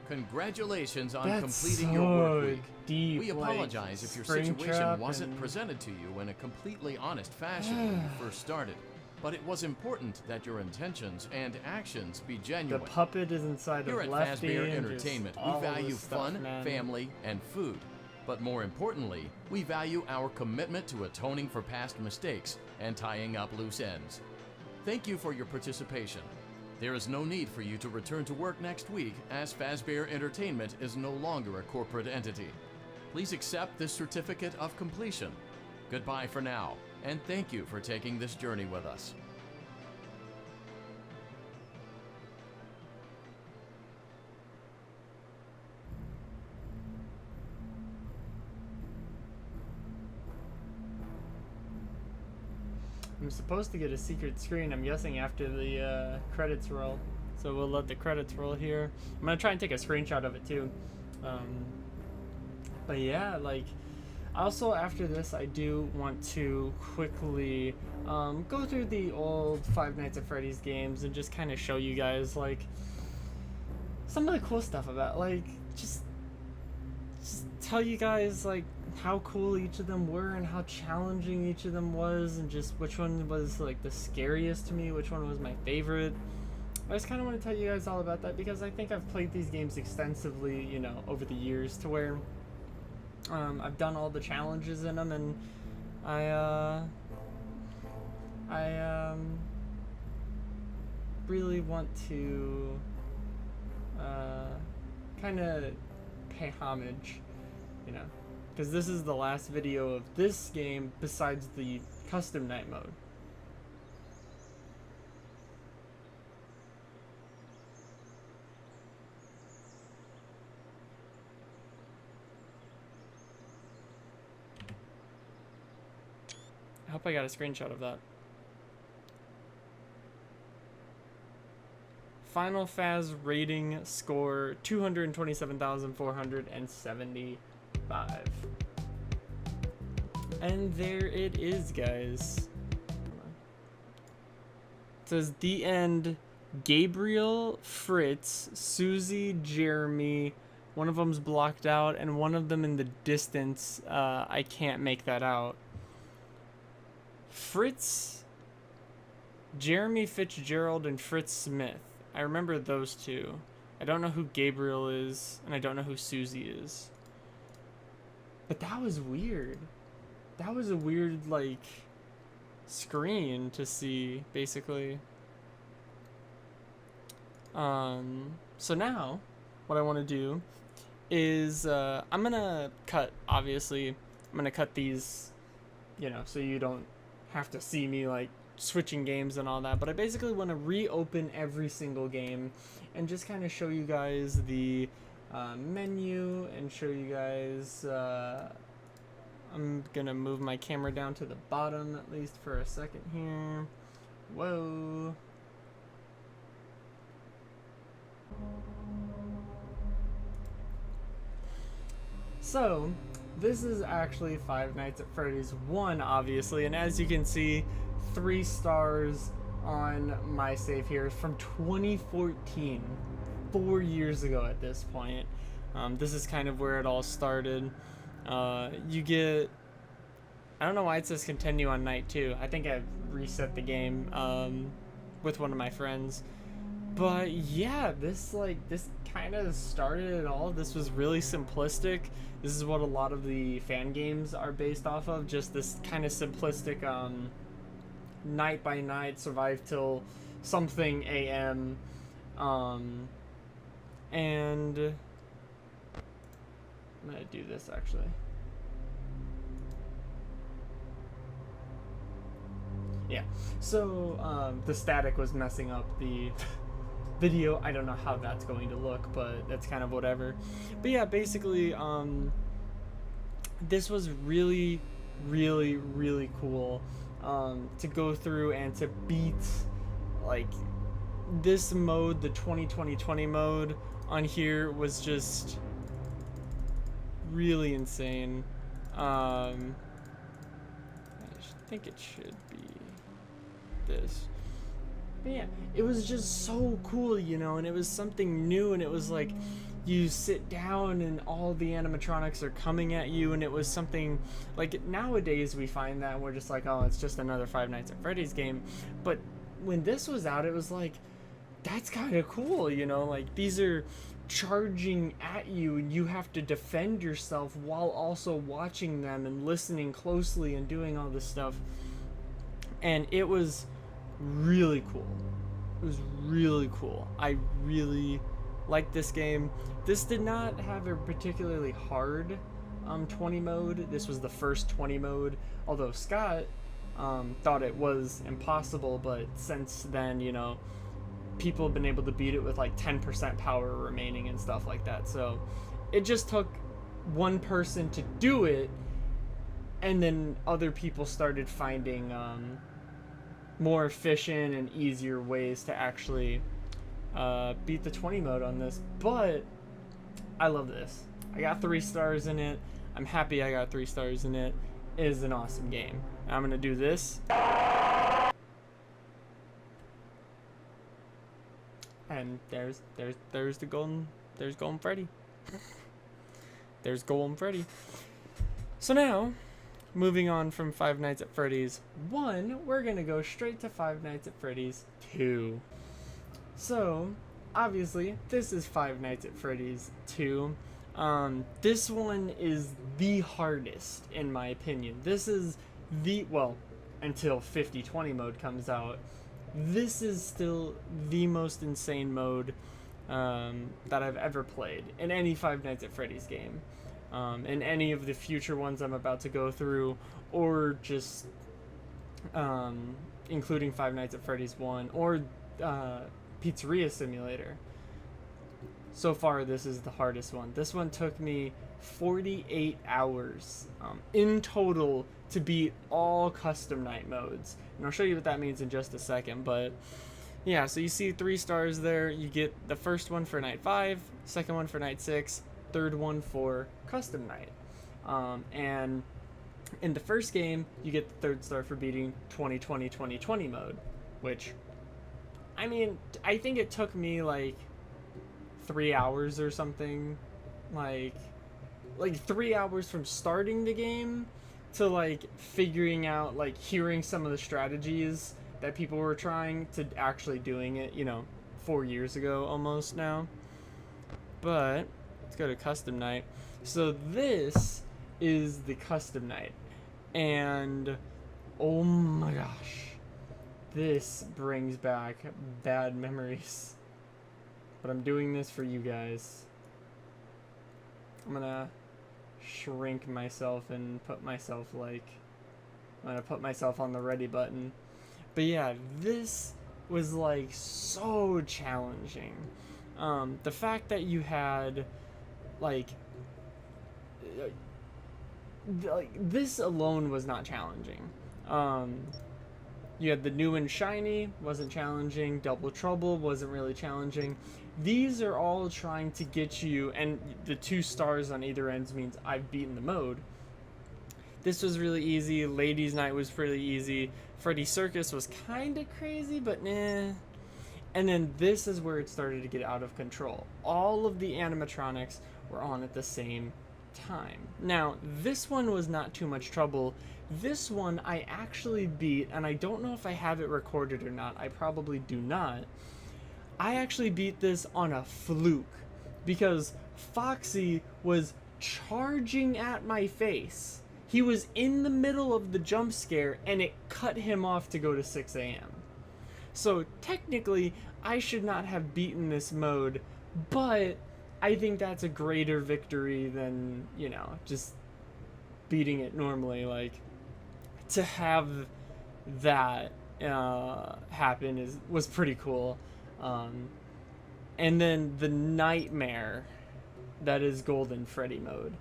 Congratulations on That's completing so your work week. deep. We apologize if your situation wasn't presented to you in a completely honest fashion when you first started, but it was important that your intentions and actions be The genuine. puppet is inside Here of at Lefty Fazbear and Entertainment, just we all value this stuff, fun, man. family, and food. But more importantly, we value our commitment to atoning for past mistakes and tying up loose ends. Thank you for your participation. There is no need for you to return to work next week, as Fazbear Entertainment is no longer a corporate entity. Please accept this certificate of completion. Goodbye for now, and thank you for taking this journey with us. I'm supposed to get a secret screen, I'm guessing, after the credits roll. So we'll let the credits roll here. I'm gonna try and take a screenshot of it too. But yeah, like, also after this, I do want to quickly go through the old Five Nights at Freddy's games and just kind of show you guys, like, some of the cool stuff about, like, just tell you guys, like, how cool each of them were and how challenging each of them was, and just which one was, like, the scariest to me, which one was my favorite. I just kind of want to tell you guys all about that because I think I've played these games extensively, you know, over the years, to where I've done all the challenges in them, and I really want to kind of pay homage, you know, because this is the last video of this game besides the custom night mode. I hope I got a screenshot of that. Final Faz rating score 227,475. And there it is, guys. It says the end Gabriel, Fritz, Susie, Jeremy. One of them's blocked out, and one of them in the distance. I can't make that out. Fritz, Jeremy Fitzgerald, and Fritz Smith. I remember those two. I don't know who Gabriel is, and I don't know who Susie is. But that was weird. That was a weird, like, screen to see, basically. So now, what I want to do is, I'm gonna cut, obviously, I'm gonna cut these, you know, so you don't have to see me, like, switching games and all that, but I basically want to reopen every single game and just kind of show you guys the menu and show you guys, I'm gonna move my camera down to the bottom at least for a second here. Whoa. So, this is actually Five Nights at Freddy's 1, obviously, and as you can see, 3 stars on my save here from 2014, 4 years ago at this point. This is kind of where it all started. You get, I don't know why it says continue on night 2. I think I reset the game with one of my friends. But yeah, this kind of started it all. This was really simplistic. This is what a lot of the fan games are based off of, just this kind of simplistic night by night, survive till something AM, and I'm gonna do this actually. Yeah, so the static was messing up the video. I don't know how that's going to look, but that's kind of whatever. But yeah, basically, this was really, really, really cool to go through and to beat, like, this mode, the 2020 mode on here was just really insane. I think it should be this. But yeah, it was just so cool, you know, and it was something new, and it was like you sit down and all the animatronics are coming at you, and it was something like nowadays we find that we're just like, oh, it's just another Five Nights at Freddy's game. But when this was out, it was like, that's kind of cool, you know, like these are charging at you and you have to defend yourself while also watching them and listening closely and doing all this stuff. And it was really cool. It was really cool. I really liked this game. This did not have a particularly hard 20 mode. This was the first 20 mode, although Scott thought it was impossible, but since then, you know, people have been able to beat it with like 10% power remaining and stuff like that. So it just took one person to do it, and then other people started finding more efficient and easier ways to actually beat the 20 mode on this. But I love this. I got 3 stars in it. I'm happy I got 3 stars in it. It is an awesome game. I'm gonna do this. And there's the golden Freddy. There's Golden Freddy. So now, moving on from Five Nights at Freddy's 1, we're gonna go straight to Five Nights at Freddy's 2. So, obviously, this is Five Nights at Freddy's 2. This one is the hardest, in my opinion. This is the, well, until 50/20 mode comes out, this is still the most insane mode that I've ever played in any Five Nights at Freddy's game. In any of the future ones I'm about to go through, or just including Five Nights at Freddy's 1, or Pizzeria Simulator. So far, this is the hardest one. This one took me 48 hours in total to beat all custom night modes. And I'll show you what that means in just a second. But yeah, so you see 3 stars there. You get the first one for night 5, second one for night 6, third one for custom night. And in the first game, you get the 3rd star for beating 2020 mode, which I mean, I think it took me like 3 hours or something, like 3 hours from starting the game to like figuring out, like hearing some of the strategies that people were trying to actually doing it, you know, 4 years ago almost now. But let's go to custom night. So this is the custom night, and oh my gosh, this brings back bad memories. But I'm doing this for you guys. I'm gonna shrink myself and put myself like, I'm gonna put myself on the ready button. But yeah, this was like so challenging. The fact that you had like this alone was not challenging. You had the new and shiny, wasn't challenging. Double trouble wasn't really challenging. These are all trying to get you, and the 2 stars on either ends means I've beaten the mode. This was really easy. Ladies Night was pretty easy. Freddy Circus was kind of crazy, but nah. And then this is where it started to get out of control. All of the animatronics were on at the same time. Now, this one was not too much trouble. This one I actually beat, and I don't know if I have it recorded or not. I probably do not. I actually beat this on a fluke because Foxy was charging at my face. He was in the middle of the jump scare and it cut him off to go to 6 a.m. So technically, I should not have beaten this mode, but I think that's a greater victory than, you know, just beating it normally. Like, to have that happen was pretty cool. And then the nightmare that is Golden Freddy mode.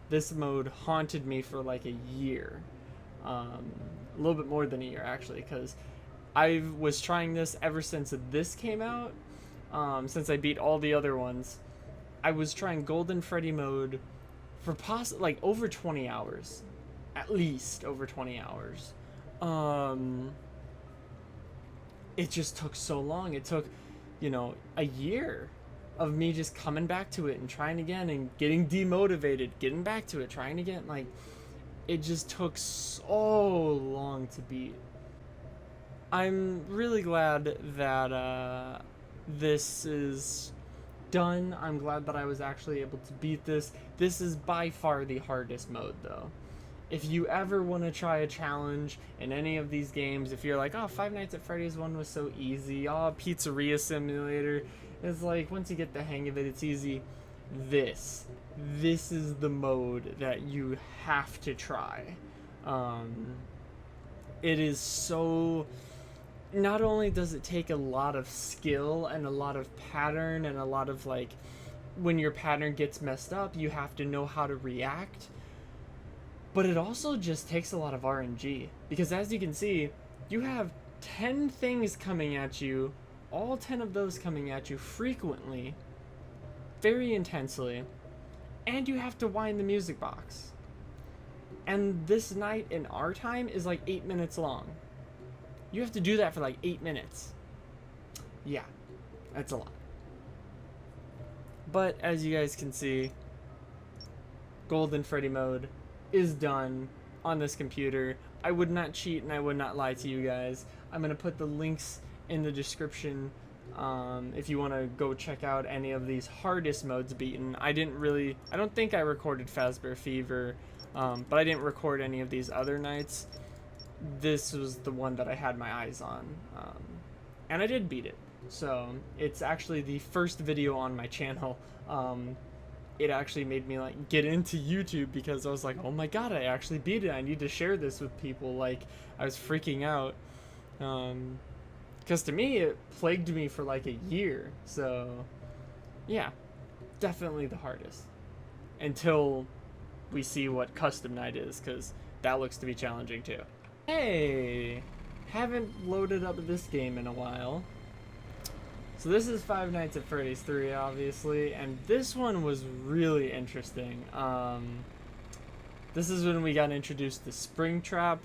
This mode haunted me for like a year. A little bit more than a year, actually, because I was trying this ever since this came out. Since I beat all the other ones, I was trying Golden Freddy mode for like over 20 hours. At least over 20 hours. It just took so long. It took, you know, a year of me just coming back to it and trying again and getting demotivated, getting back to it, trying again. Like, it just took so long to beat. I'm really glad that this is done. I'm glad that I was actually able to beat this. This is by far the hardest mode, though. If you ever want to try a challenge in any of these games, if you're like, oh, Five Nights at Freddy's one was so easy, oh, Pizzeria Simulator, it's like, once you get the hang of it, it's easy. This is the mode that you have to try. It is so... Not only does it take a lot of skill and a lot of pattern and a lot of, like, when your pattern gets messed up, you have to know how to react. But it also just takes a lot of RNG. Because as you can see, you have 10 things coming at you, all 10 of those coming at you frequently, very intensely, and you have to wind the music box. And this night in our time is like 8 minutes long. You have to do that for like 8 minutes. Yeah, that's a lot. But as you guys can see, Golden Freddy mode is done on this computer. I would not cheat and I would not lie to you guys. I'm going to put the links in the description if you want to go check out any of these hardest modes beaten. I don't think I recorded Fazbear Fever, but I didn't record any of these other nights. This was the one that I had my eyes on, and I did beat it. So it's actually the first video on my channel. It actually made me like get into YouTube because I was like, oh my god, I actually beat it. I need to share this with people. Like, I was freaking out. Because to me, it plagued me for like a year. So, yeah, definitely the hardest. Until we see what Custom Night is, because that looks to be challenging too. Hey, haven't loaded up this game in a while. So this is Five Nights at Freddy's 3, obviously, and this one was really interesting. This is when we got introduced to Springtrap,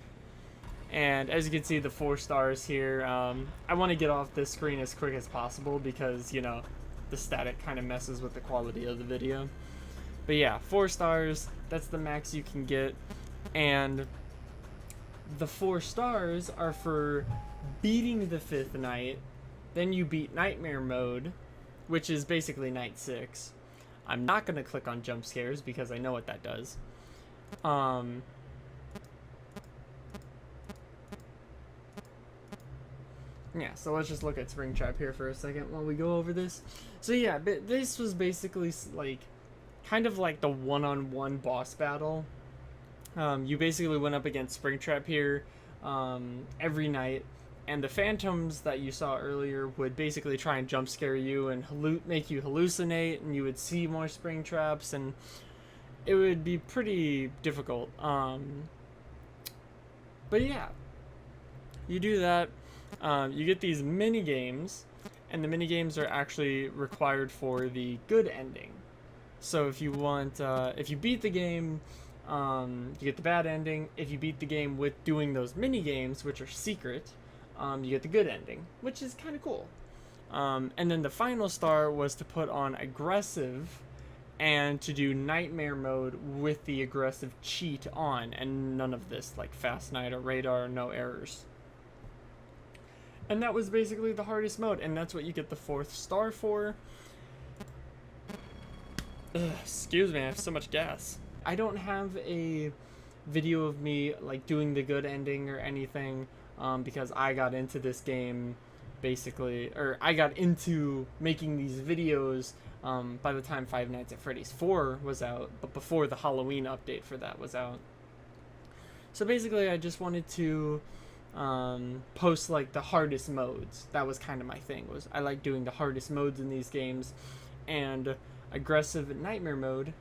And as you can see, the 4 stars here, I want to get off this screen as quick as possible because, you know, the static kind of messes with the quality of the video. But yeah, 4 stars, that's the max you can get. And the 4 stars are for beating the 5th night. Then you beat Nightmare Mode, which is basically night 6. I'm not going to click on jump scares because I know what that does. Yeah, so let's just look at Springtrap here for a second while we go over this. So yeah, this was basically like kind of like the one-on-one boss battle. You basically went up against Springtrap here every night, and the phantoms that you saw earlier would basically try and jump scare you and make you hallucinate, and you would see more Springtraps, and it would be pretty difficult. But yeah, you do that. You get these mini games, and the mini games are actually required for the good ending. So if you want, if you beat the game, you get the bad ending. If you beat the game with doing those mini games, which are secret, you get the good ending, which is kind of cool. And then the final star was to put on aggressive and to do nightmare mode with the aggressive cheat on, and none of this like fast night or radar, no errors. And that was basically the hardest mode, and that's what you get the 4th star for. Ugh, excuse me, I have so much gas. I don't have a video of me like doing the good ending or anything, because I got into this game basically, or I got into making these videos by the time Five Nights at Freddy's 4 was out, but before the Halloween update for that was out. So basically I just wanted to post like the hardest modes. That was kind of my thing, was I like doing the hardest modes in these games, and aggressive nightmare mode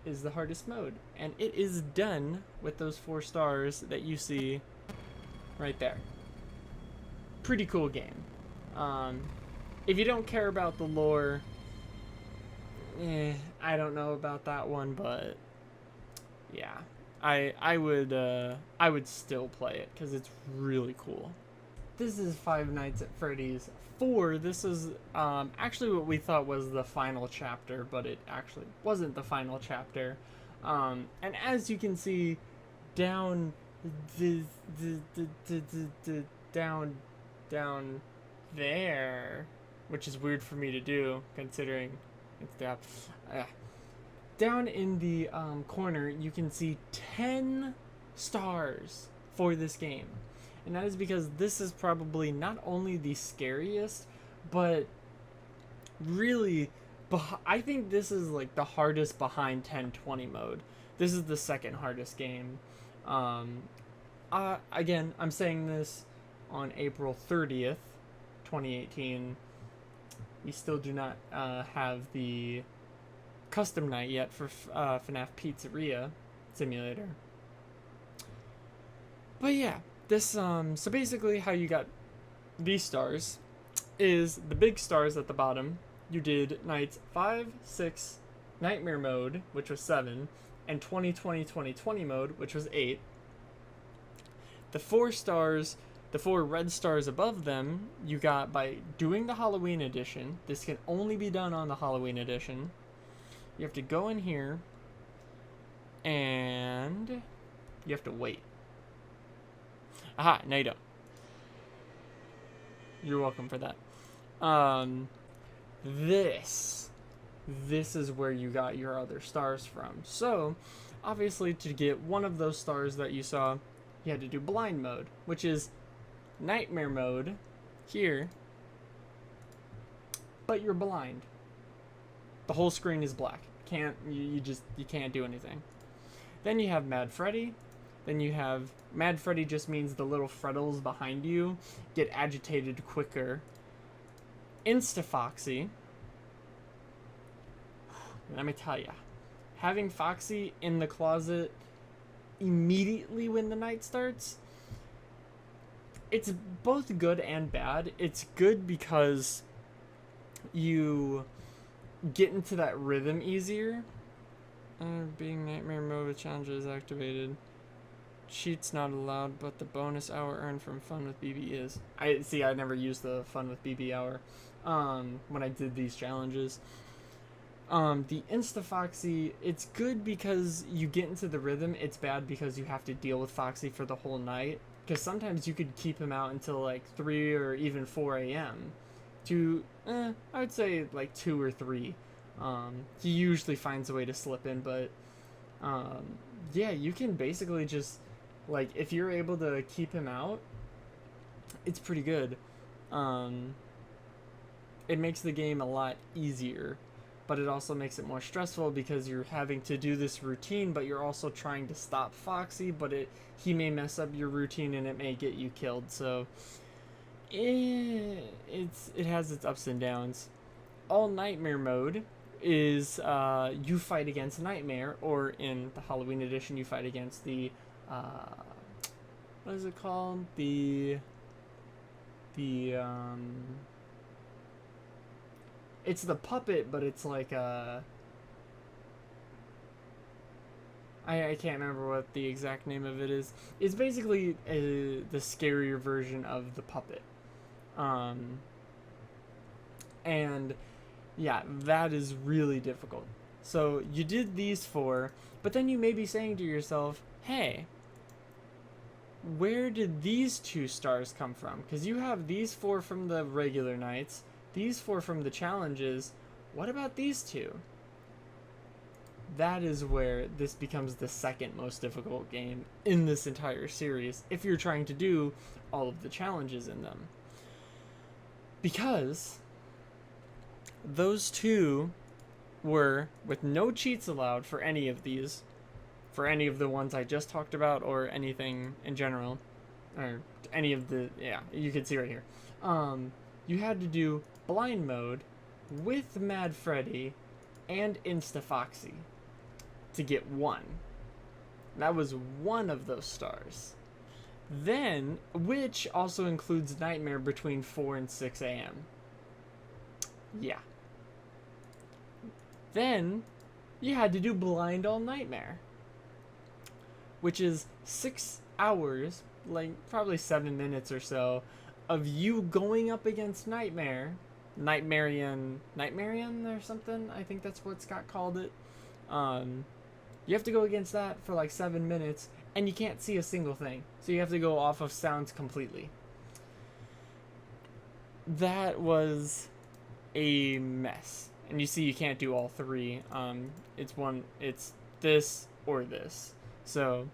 is the hardest mode, and it is done with those 4 stars that you see right there. Pretty cool game. If you don't care about the lore, I don't know about that one, but yeah, I would still play it because it's really cool. This is Five Nights at Freddy's 4. This is actually what we thought was the final chapter, but it actually wasn't the final chapter. And as you can see, down there, which is weird for me to do considering it's down in the corner, you can see 10 stars for this game. And that is because this is probably not only the scariest, but really, I think this is like the hardest behind 1020 mode. This is the second hardest game. Again, I'm saying this on April 30th, 2018. We still do not have the custom night yet for FNAF Pizzeria Simulator. But yeah. This, so basically how you got these stars is the big stars at the bottom. You did nights 5, 6, nightmare mode, which was 7, and 2020 mode, which was 8. The 4 stars, the 4 red stars above them, you got by doing the Halloween edition. This can only be done on the Halloween edition. You have to go in here, and you have to wait. Aha, no you don't. You're welcome for that. This is where you got your other stars from. So, obviously to get one of those stars that you saw, you had to do blind mode, which is nightmare mode here, but you're blind. The whole screen is black. You can't do anything. Then you have Mad Freddy. Then you have Mad Freddy, just means the little Freddles behind you get agitated quicker. Insta Foxy. Let me tell ya, having Foxy in the closet immediately when the night starts, it's both good and bad. It's good because you get into that rhythm easier. Being nightmare mode with challenges activated. cheats not allowed, but the bonus hour earned from fun with BB is. I never used the fun with BB hour when I did these challenges. The Insta Foxy, it's good because you get into the rhythm. It's bad because you have to deal with Foxy for the whole night. Because sometimes you could keep him out until like 3 or even 4 a.m. to, I would say like 2 or 3. He usually finds a way to slip in, but yeah, you can basically just, like, if you're able to keep him out, it's pretty good. It makes the game a lot easier, but it also makes it more stressful because you're having to do this routine, but you're also trying to stop Foxy, but he may mess up your routine and it may get you killed. So it has its ups and downs. All Nightmare mode is you fight against Nightmare, or in the Halloween edition you fight against the what is it called, it's the puppet, but it's like I can't remember what the exact name of it is. It's basically the scarier version of the puppet. And yeah, that is really difficult. So you did these 4, but then you may be saying to yourself, hey, where did these 2 stars come from? Because you have these 4 from the regular nights, these 4 from the challenges. What about these 2? That is where this becomes the second most difficult game in this entire series, if you're trying to do all of the challenges in them. Because those 2 were with no cheats allowed for any of these, for any of the ones I just talked about, or anything in general, or any of the, yeah, you can see right here. You had to do blind mode with Mad Freddy and Insta Foxy to get 1. That was 1 of those stars. Then, which also includes Nightmare between 4 and 6 a.m. Yeah. Then, you had to do Blind All Nightmare, which is 6 hours, like probably 7 minutes or so, of you going up against Nightmare, Nightmarian or something. I think that's what Scott called it. You have to go against that for like 7 minutes, and you can't see a single thing, so you have to go off of sounds completely. That was a mess. And you see you can't do all 3. It's this or this. So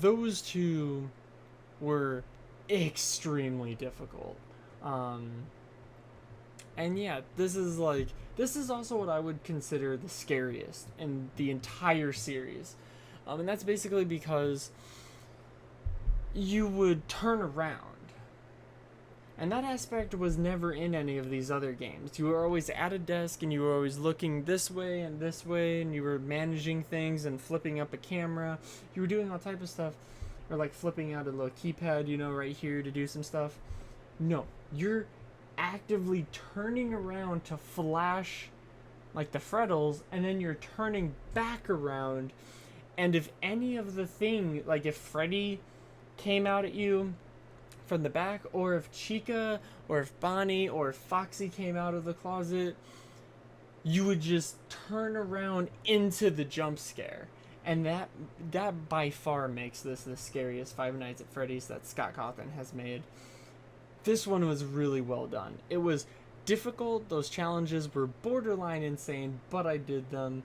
those 2 were extremely difficult. And yeah, this is also what I would consider the scariest in the entire series. And that's basically because you would turn around. And that aspect was never in any of these other games. You were always at a desk, and you were always looking this way, and you were managing things and flipping up a camera. You were doing all type of stuff, or like flipping out a little keypad, you know, right here to do some stuff. No, you're actively turning around to flash like the Freddles, and then you're turning back around, and if any of the thing, like if Freddy came out at you from the back, or if Chica, or if Bonnie, or if Foxy came out of the closet, you would just turn around into the jump scare. And that by far makes this the scariest Five Nights at Freddy's that Scott Cawthon has made. This one was really well done. It was difficult. Those challenges were borderline insane, but I did them.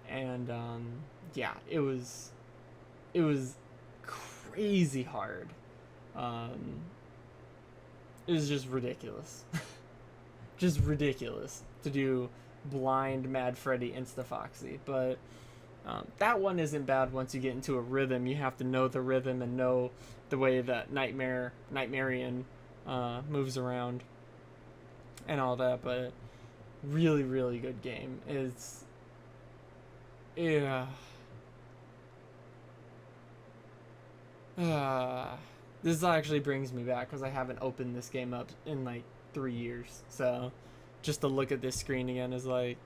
And yeah, it was crazy hard. It was just ridiculous. Just ridiculous to do blind Mad Freddy Insta Foxy. But that one isn't bad once you get into a rhythm. You have to know the rhythm and know the way that Nightmarian moves around and all that. But really, really good game. This actually brings me back because I haven't opened this game up in like 3 years. So just to look at this screen again is like,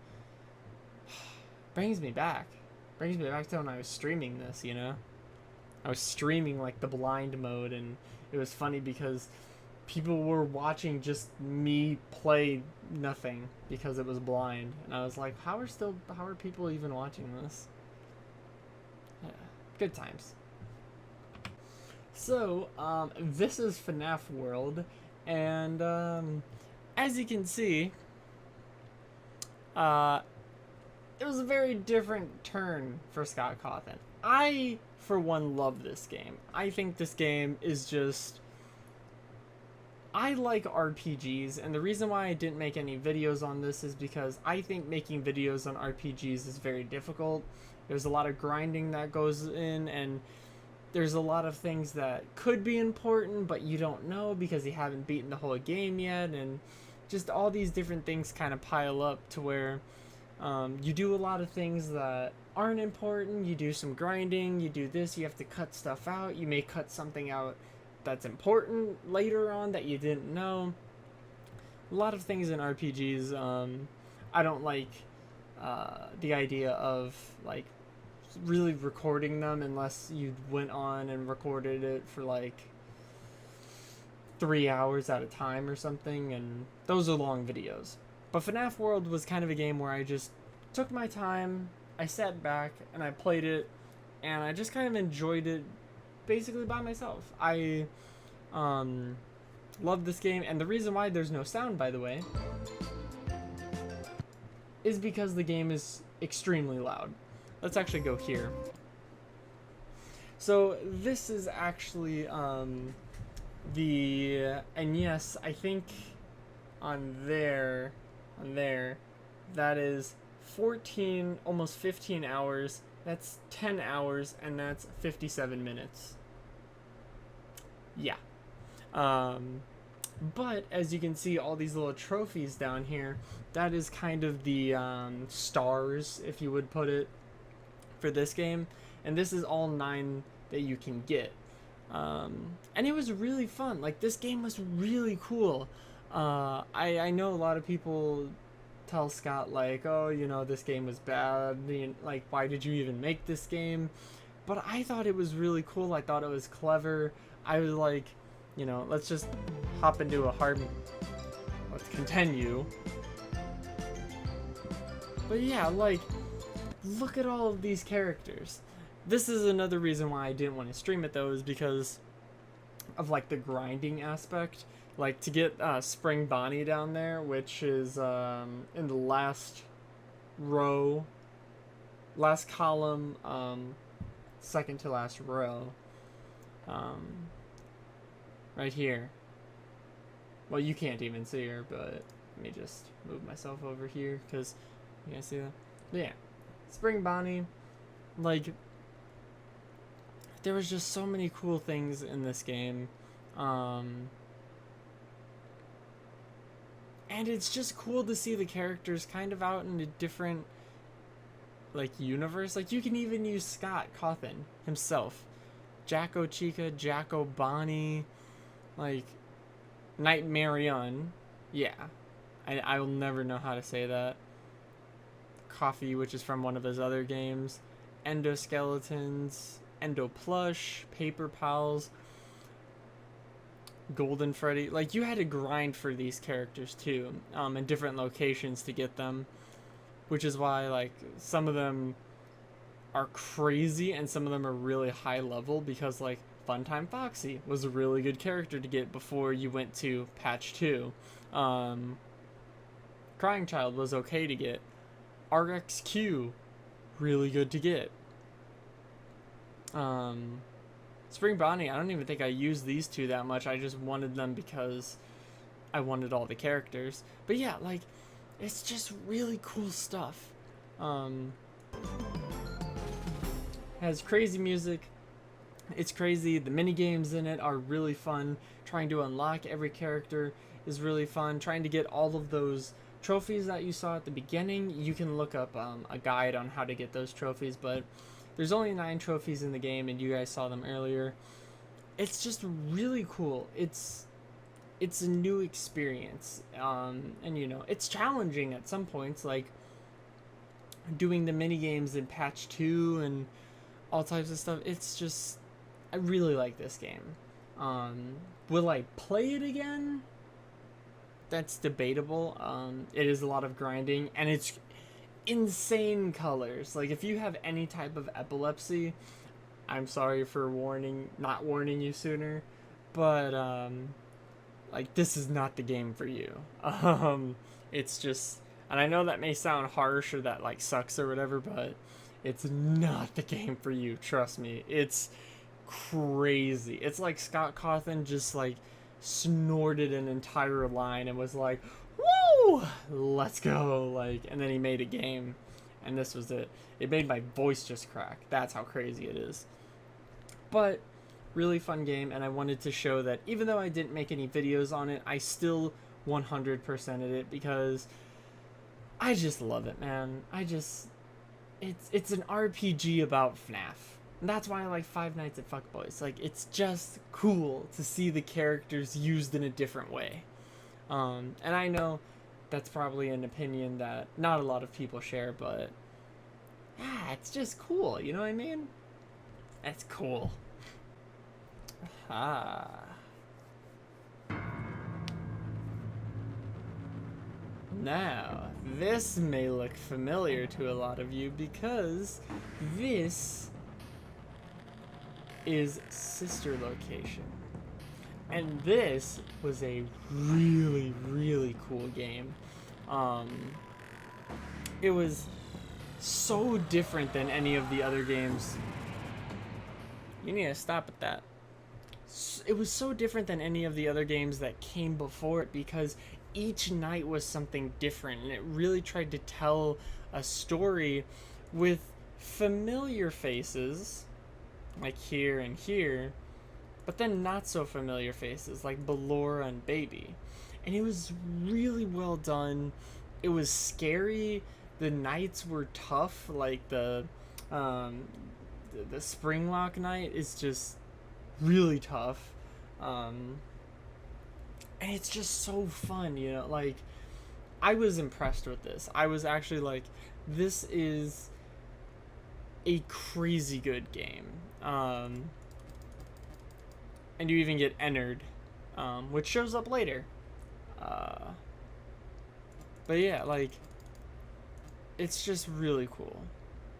brings me back to when I was streaming this, you know? I was streaming like the blind mode, and it was funny because people were watching just me play nothing because it was blind, and I was like, how are people even watching this? Yeah, good times. So this is FNAF World, and as you can see, it was a very different turn for Scott Cawthon. I, for one, love this game. I think this game is just... I like RPGs, and the reason why I didn't make any videos on this is because I think making videos on RPGs is very difficult. There's a lot of grinding that goes in, and there's a lot of things that could be important, but you don't know because you haven't beaten the whole game yet, and just all these different things kind of pile up to where you do a lot of things that aren't important. You do some grinding, you do this, you have to cut stuff out, you may cut something out that's important later on that you didn't know. A lot of things in RPGs, I don't like the idea of like really recording them unless you went on and recorded it for like 3 hours at a time or something, and those are long videos. But FNAF World was kind of a game where I just took my time, I sat back, and I played it, and I just kind of enjoyed it basically by myself. I love this game, and the reason why there's no sound, by the way, is because the game is extremely loud. Let's actually go here. So this is actually and yes, I think on there, that is 14, almost 15 hours. That's 10 hours, and that's 57 minutes. Yeah. But as you can see, all these little trophies down here, that is kind of the stars, if you would put it, for this game. And this is all 9 that you can get. And it was really fun. Like, this game was really cool. I know a lot of people tell Scott, like, oh, you know, this game was bad. Like, why did you even make this game? But I thought it was really cool. I thought it was clever. I was like, you know, let's just hop into a hard... Let's continue. But yeah, like, look at all of these characters. This is another reason why I didn't want to stream it, though, is because of, like, the grinding aspect. Like, to get Spring Bonnie down there, which is in the last row, last column, second to last row, right here. Well, you can't even see her, but let me just move myself over here, because you guys see that? But yeah, Spring Bonnie, like, there was just so many cool things in this game. And it's just cool to see the characters kind of out in a different, like, universe. Like, you can even use Scott Cawthon himself. Jacko Chica, Jacko Bonnie, like, Nightmarion. Yeah. I will never know how to say that. Coffee, which is from one of his other games. Endoskeletons, Endo Plush, Paper Pals, Golden Freddy. Like, you had to grind for these characters too, in different locations to get them, which is why, like, some of them are crazy and some of them are really high level, because, like, Funtime Foxy was a really good character to get before you went to patch 2. Crying Child was okay to get. RXQ, really good to get. Spring Bonnie, I don't even think I used these two that much. I just wanted them because I wanted all the characters. But yeah, like, it's just really cool stuff. Has crazy music. It's crazy. The mini games in it are really fun. Trying to unlock every character is really fun. Trying to get all of those trophies that you saw at the beginning. You can look up a guide on how to get those trophies, but there's only 9 trophies in the game, and you guys saw them earlier. It's just really cool. It's a new experience, and you know, it's challenging at some points, like doing the mini games in patch 2 and all types of stuff. It's just I really like this game. Will I play it again? That's debatable. It is a lot of grinding, and it's insane colors. Like, if you have any type of epilepsy, I'm sorry for not warning you sooner, but like, this is not the game for you. It's just, and I know that may sound harsh or that like sucks or whatever, but it's not the game for you. Trust me, it's crazy. It's like Scott Cawthon just like snorted an entire line and was like, "Woo, let's go!" Like, and then he made a game, and this was it. It made my voice just crack. That's how crazy it is. But really fun game, and I wanted to show that even though I didn't make any videos on it, I still 100%ed it because I just love it, man. It's an RPG about FNAF. And that's why I like Five Nights at Fuckboys. Like, it's just cool to see the characters used in a different way. And I know that's probably an opinion that not a lot of people share, but yeah, it's just cool, you know what I mean? That's cool. Ah. Now, this may look familiar to a lot of you because this is Sister Location. And this was a really, really cool game. It was so different than any of the other games. You need to stop at that. It was so different than any of the other games that came before it because each night was something different, and it really tried to tell a story with familiar faces, like here and here, but then not so familiar faces, like Ballora and Baby. And it was really well done. It was scary. The nights were tough, like the Springlock night is just really tough. And it's just so fun, you know, like, I was impressed with this. I was actually like, this is a crazy good game. And you even get entered, which shows up later. But yeah, like, it's just really cool.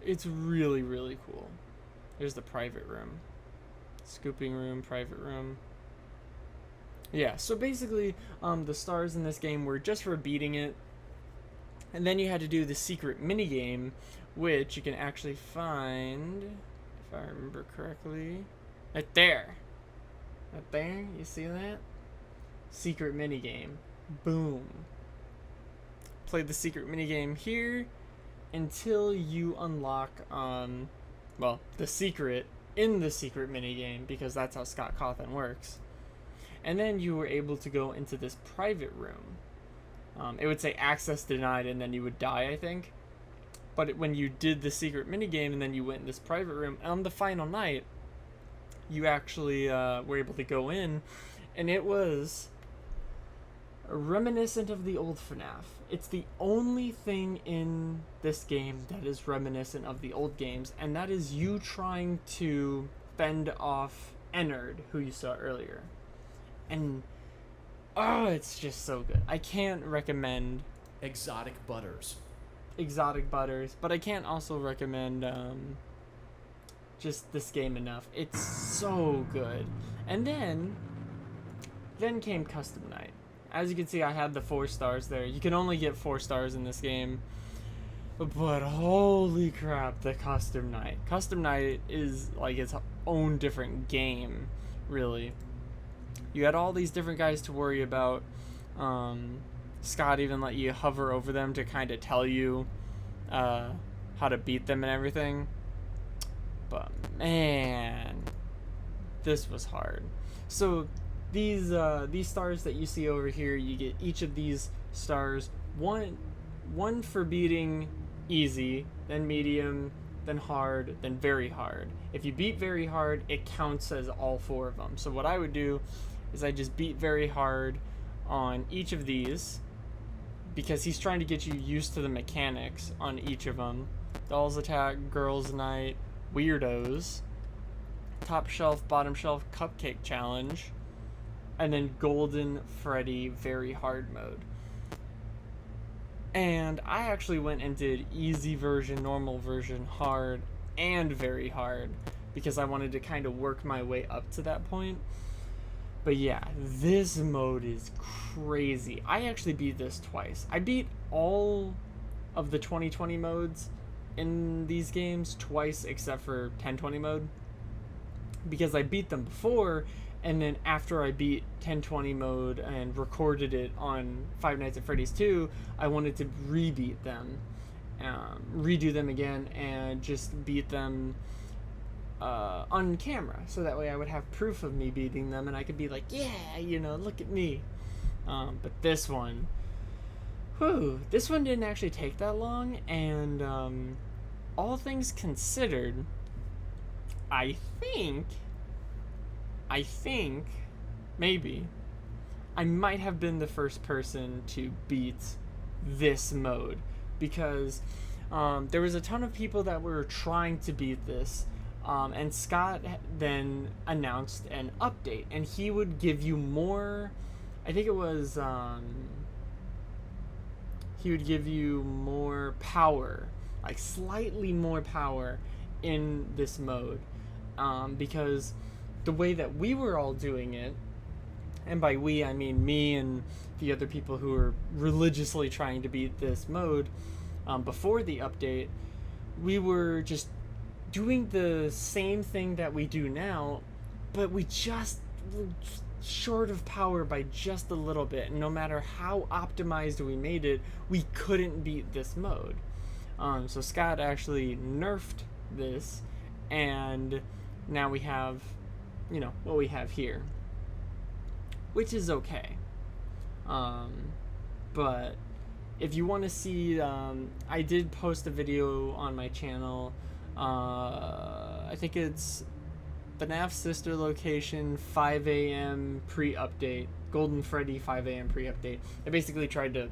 It's really, really cool. There's the private room. Scooping room, private room. Yeah, so basically, the stars in this game were just for beating it. And then you had to do the secret minigame, which you can actually find, if I remember correctly, right there. Right there, you see that? Secret minigame. Boom. Play the secret minigame here until you unlock, well, the secret in the secret minigame, because that's how Scott Cawthon works. And then you were able to go into this private room. It would say access denied, and then you would die, I think. But when you did the secret minigame and then you went in this private room, on the final night, you actually were able to go in, and it was reminiscent of the old FNAF. It's the only thing in this game that is reminiscent of the old games, and that is you trying to fend off Ennard, who you saw earlier. And oh, it's just so good. I can't recommend Exotic Butters. Exotic Butters, but I can't also recommend just this game enough. It's so good. And then came Custom Night. As you can see, I had the 4 stars there. You can only get 4 stars in this game. But holy crap, the Custom Night. Custom Night is like its own different game, really. You had all these different guys to worry about. Scott even let you hover over them to kind of tell you how to beat them and everything. But man, this was hard. So these stars that you see over here, you get each of these stars. One for beating easy, then medium, then hard, then very hard. If you beat very hard, it counts as all 4 of them. So what I would do is I just beat very hard on each of these, because he's trying to get you used to the mechanics on each of them. Dolls Attack, Girls Night, Weirdos. top shelf, bottom shelf cupcake challenge, and then golden Freddy very hard mode. And I actually went and did easy version, normal version, hard, and very hard because I wanted to kind of work my way up to that point. But yeah, this mode is crazy. I actually beat this twice. I beat all of the 2020 modes in these games twice except for 1020 mode because I beat them before, and then after I beat 1020 mode and recorded it on Five Nights at Freddy's 2, I wanted to rebeat them, redo them again, and just beat them on camera, so that way I would have proof of me beating them and I could be like, yeah, you know, look at me. But this one, this one didn't actually take that long, and all things considered, I think maybe I might have been the first person to beat this mode, because there was a ton of people that were trying to beat this, and Scott then announced an update, and he would give you more, I think it was, he would give you more power, like slightly more power in this mode, because the way that we were all doing it, and by we I mean me and the other people who were religiously trying to beat this mode before the update, we were just doing the same thing that we do now, but we just were short of power by just a little bit, and no matter how optimized we made it, we couldn't beat this mode. So Scott actually nerfed this, and now we have, you know, what we have here, which is okay. But if you want to see, I did post a video on my channel, I think it's FNAF Sister Location 5 a.m. pre-update, Golden Freddy 5 a.m. pre-update. I basically tried to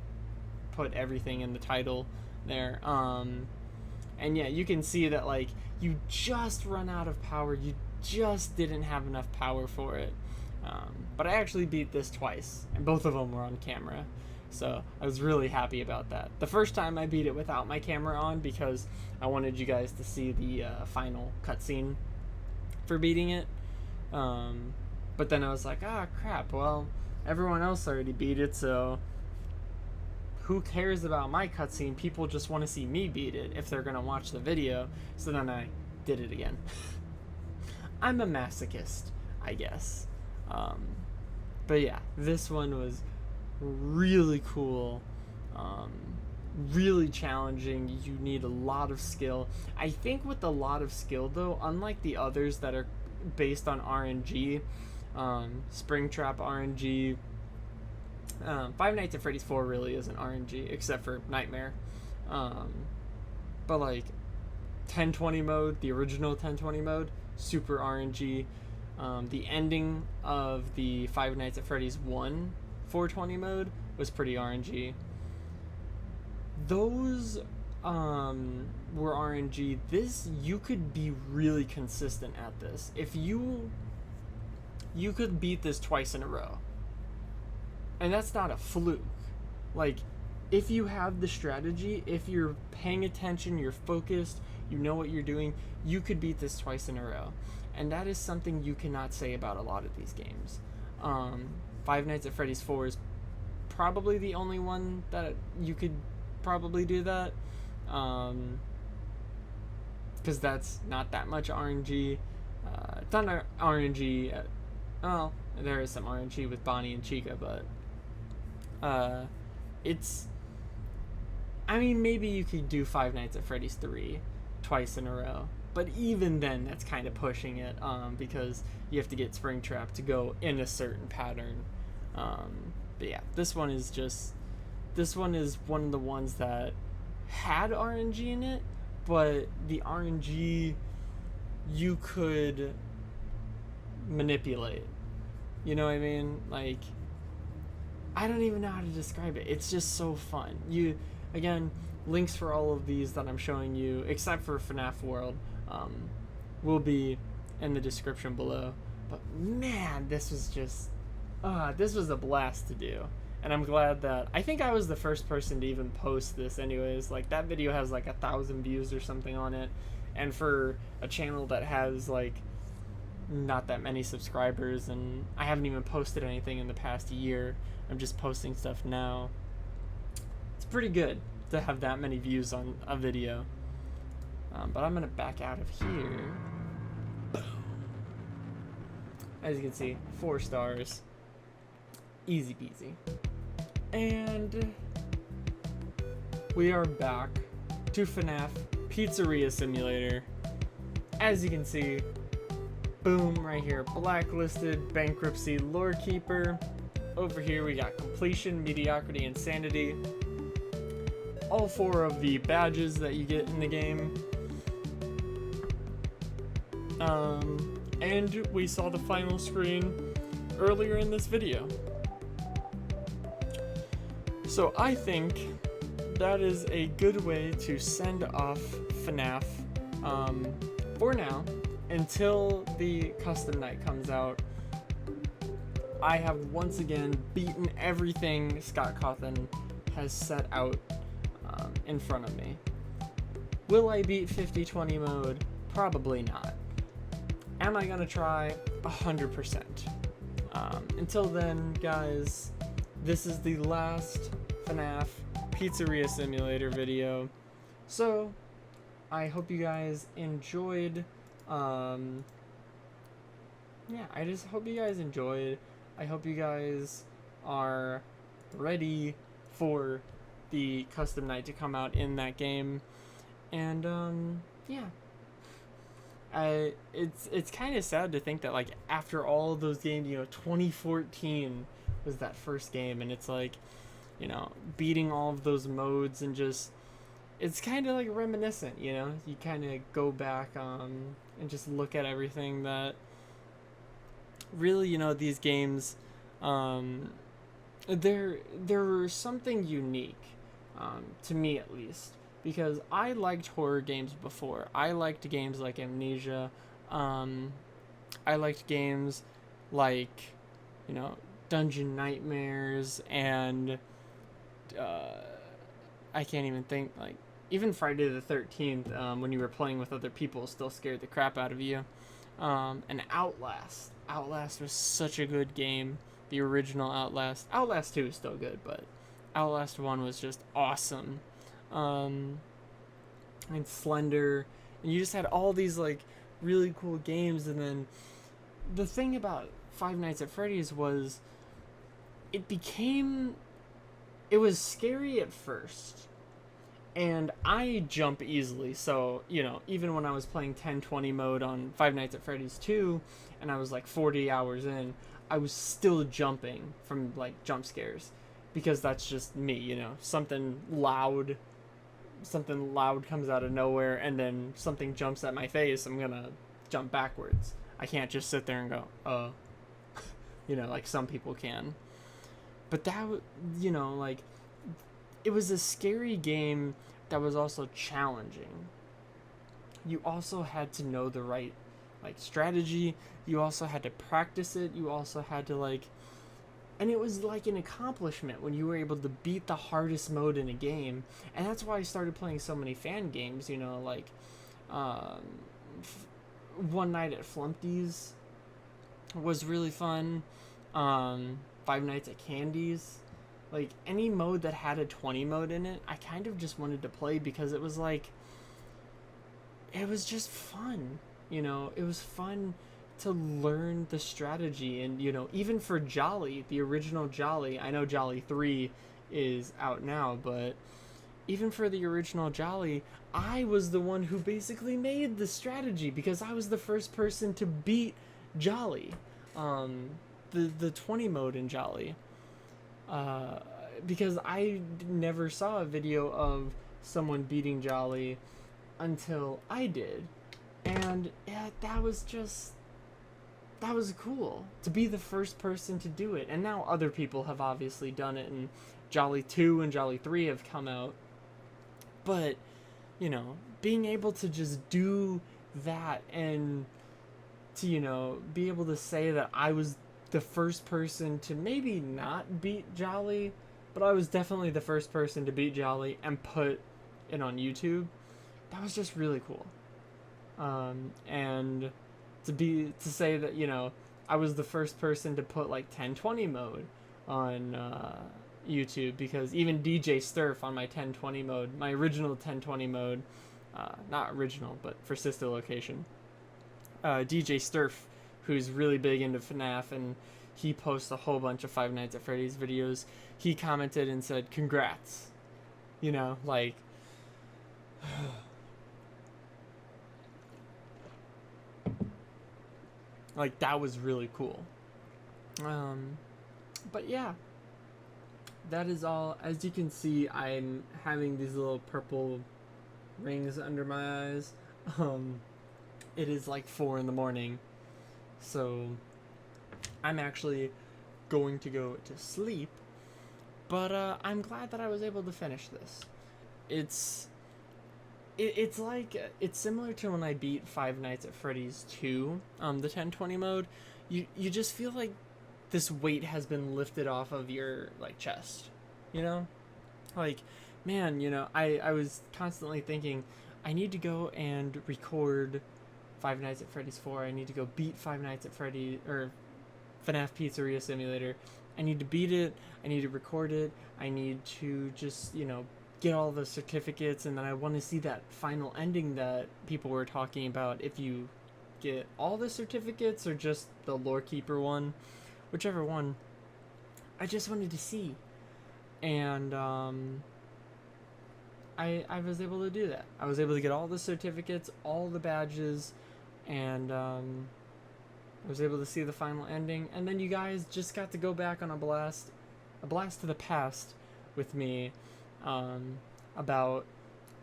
put everything in the title there, and yeah, you can see that, like, you just run out of power, you just didn't have enough power for it. But I actually beat this twice, and both of them were on camera, so I was really happy about that. The first time I beat it without my camera on because I wanted you guys to see the final cutscene for beating it, but then I was like, ah, crap, well, everyone else already beat it, so who cares about my cutscene? People just want to see me beat it if they're gonna watch the video. So then I did it again. I'm a masochist, I guess. But yeah, this one was really cool, really challenging. You need a lot of skill. I think with a lot of skill though, unlike the others that are based on RNG, Springtrap RNG, Five Nights at Freddy's 4 really isn't RNG except for Nightmare, but like 1020 mode, the original 1020 mode, super RNG. The ending of the Five Nights at Freddy's 1 420 mode was pretty RNG. Those were RNG. This, you could be really consistent at this. If you could beat this twice in a row. And that's not a fluke. Like, if you have the strategy, if you're paying attention, you're focused, you know what you're doing, you could beat this twice in a row. And that is something you cannot say about a lot of these games. Five Nights at Freddy's 4 is probably the only one that you could probably do that. Because that's not that much RNG. It's not RNG. Well, there is some RNG with Bonnie and Chica, but it's, I mean, maybe you could do Five Nights at Freddy's 3 twice in a row, but even then that's kind of pushing it, because you have to get Springtrap to go in a certain pattern. But yeah, this one is one of the ones that had RNG in it, but the RNG you could manipulate. You know what I mean? Like, I don't even know how to describe it. It's just so fun. Again, links for all of these that I'm showing you, except for FNAF World, will be in the description below. But man, this was just, this was a blast to do. And I'm glad that, I think I was the first person to even post this anyways. Like, that video has like 1,000 views or something on it. And for a channel that has like not that many subscribers, and I haven't even posted anything in the past year, I'm just posting stuff now. It's pretty good to have that many views on a video. But I'm gonna back out of here. As you can see, 4 stars. Easy peasy. And we are back to FNAF Pizzeria Simulator. As you can see, boom, right here, blacklisted, bankruptcy, lore keeper. Over here we got completion, mediocrity, insanity. All 4 of the badges that you get in the game. And we saw the final screen earlier in this video. So I think that is a good way to send off FNAF for now, until the custom night comes out. I have once again beaten everything Scott Cawthon has set out in front of me. Will I beat 50/20 mode? Probably not. Am I gonna try? 100%. Until then, guys, this is the last FNAF Pizzeria Simulator video. So, I hope you guys enjoyed. Yeah, I just hope you guys enjoyed. I hope you guys are ready for the custom night to come out in that game. And, yeah. It's kind of sad to think that, like, after all of those games, 2014 was that first game, and it's like, beating all of those modes, and just, it's kind of like reminiscent, you kind of go back and just look at everything that really, these games, they're something unique, to me at least. Because I liked horror games before. I liked games like Amnesia. I liked games like, Dungeon Nightmares, and I can't even think, like, even Friday the 13th, when you were playing with other people, still scared the crap out of you. And Outlast. Outlast was such a good game. The original Outlast. Outlast 2 is still good, but Outlast 1 was just awesome. And Slender, and you just had all these like really cool games. And then the thing about Five Nights at Freddy's was it was scary at first, and I jump easily, so even when I was playing 10/20 mode on Five Nights at Freddy's 2 and I was like 40 hours in, I was still jumping from like jump scares, because that's just me. Something loud comes out of nowhere, and then something jumps at my face, I'm gonna jump backwards. I can't just sit there and go, like some people can. But that, like, it was a scary game that was also challenging. You also had to know the right, like, strategy. You also had to practice it. You also had to, like, and it was like an accomplishment when you were able to beat the hardest mode in a game. And that's why I started playing so many fan games, like One Night at Flumpty's was really fun. Five Nights at Candy's. Like, any mode that had a 20 mode in it, I kind of just wanted to play, because it was like, it was just fun. It was fun to learn the strategy. And even for Jolly, the original Jolly, I know Jolly 3 is out now, but even for the original Jolly, I was the one who basically made the strategy, because I was the first person to beat Jolly, the 20 mode in Jolly, because I never saw a video of someone beating Jolly until I did. And yeah, that was cool to be the first person to do it. And now other people have obviously done it, and Jolly 2 and Jolly 3 have come out. But, being able to just do that, and to, you know, be able to say that I was the first person to maybe not beat Jolly, but I was definitely the first person to beat Jolly and put it on YouTube. That was just really cool. And to say that, you know, I was the first person to put like 1020 mode on YouTube, because even DJ Sturf on my 1020 mode, my original 1020 mode, not original, but for sister location, DJ Sturf, who's really big into FNAF, and he posts a whole bunch of Five Nights at Freddy's videos, he commented and said, congrats. You know, like, like, that was really cool. But yeah, that is all. As you can see, I'm having these little purple rings under my eyes. It is like 4 in the morning, so I'm actually going to go to sleep, but I'm glad that I was able to finish this. It's like, it's similar to when I beat Five Nights at Freddy's 2, the 1020 mode. You just feel like this weight has been lifted off of your, like, chest, you know? Like, man, you know, I was constantly thinking, I need to go and record Five Nights at Freddy's 4. I need to go beat Five Nights at Freddy, or FNAF Pizzeria Simulator. I need to beat it. I need to record it. I need to just, you know, get all the certificates, and then I want to see that final ending that people were talking about, if you get all the certificates or just the Lore Keeper one, whichever one. I just wanted to see, and I was able to do that. I was able to get all the certificates, all the badges, and I was able to see the final ending. And then you guys just got to go back on a blast to the past with me, about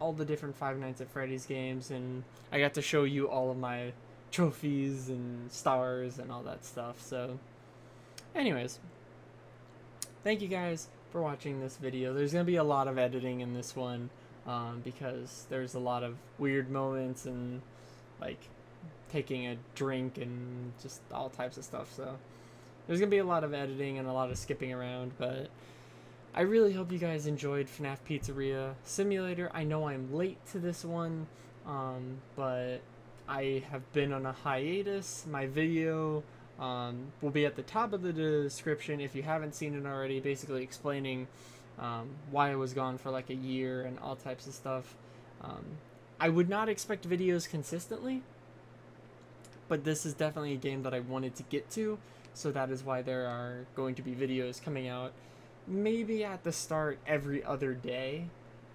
all the different Five Nights at Freddy's games, and I got to show you all of my trophies and stars and all that stuff. So anyways, thank you guys for watching this video. There's gonna be a lot of editing in this one, because there's a lot of weird moments and like taking a drink and just all types of stuff, so there's gonna be a lot of editing and a lot of skipping around. But I really hope you guys enjoyed FNAF Pizzeria Simulator. I know I'm late to this one, but I have been on a hiatus. My video will be at the top of the description if you haven't seen it already, basically explaining why I was gone for like a year and all types of stuff. I would not expect videos consistently, but this is definitely a game that I wanted to get to, so that is why there are going to be videos coming out maybe at the start every other day,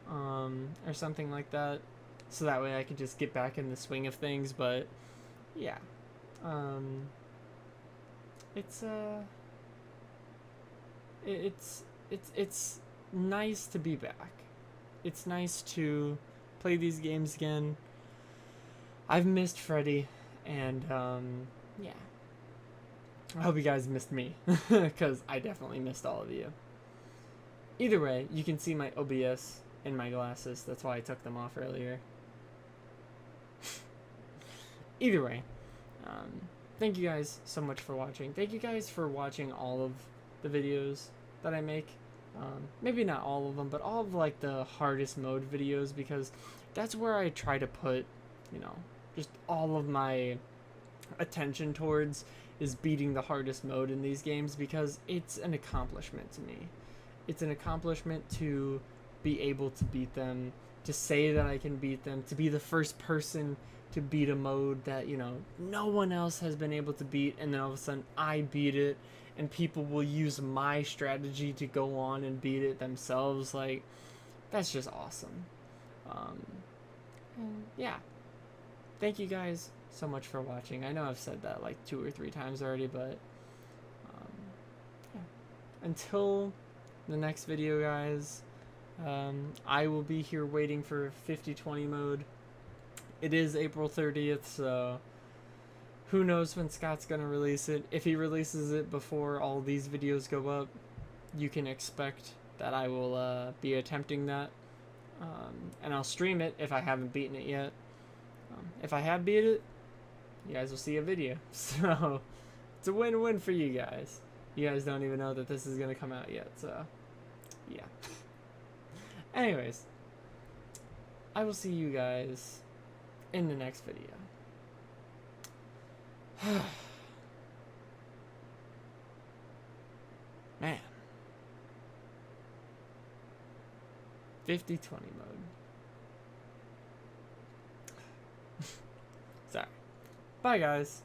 or something like that, so that way I can just get back in the swing of things. But yeah, it's nice to be back. It's nice to play these games again. I've missed Freddy, and yeah, I hope you guys missed me, because I definitely missed all of you. Either way, you can see my OBS in my glasses. That's why I took them off earlier. Either way, thank you guys so much for watching. Thank you guys for watching all of the videos that I make. Maybe not all of them, but all of like the hardest mode videos, because that's where I try to put, you know, just all of my attention towards, is beating the hardest mode in these games, because it's an accomplishment to me. It's an accomplishment to be able to beat them, to say that I can beat them, to be the first person to beat a mode that, you know, no one else has been able to beat, and then all of a sudden I beat it, and people will use my strategy to go on and beat it themselves. Like, that's just awesome. And yeah, thank you guys so much for watching. I know I've said that like 2 or 3 times already, but yeah. Until the next video, guys, I will be here waiting for 50/20 mode. It is April 30th, so who knows when Scott's gonna release it. If he releases it before all these videos go up, you can expect that I will be attempting that, and I'll stream it if I haven't beaten it yet. If I have beat it, you guys will see a video. So it's a win-win for you guys. You guys don't even know that this is gonna come out yet, so yeah. Anyways, I will see you guys in the next video. Man. 50-20 mode. Sorry. Bye, guys.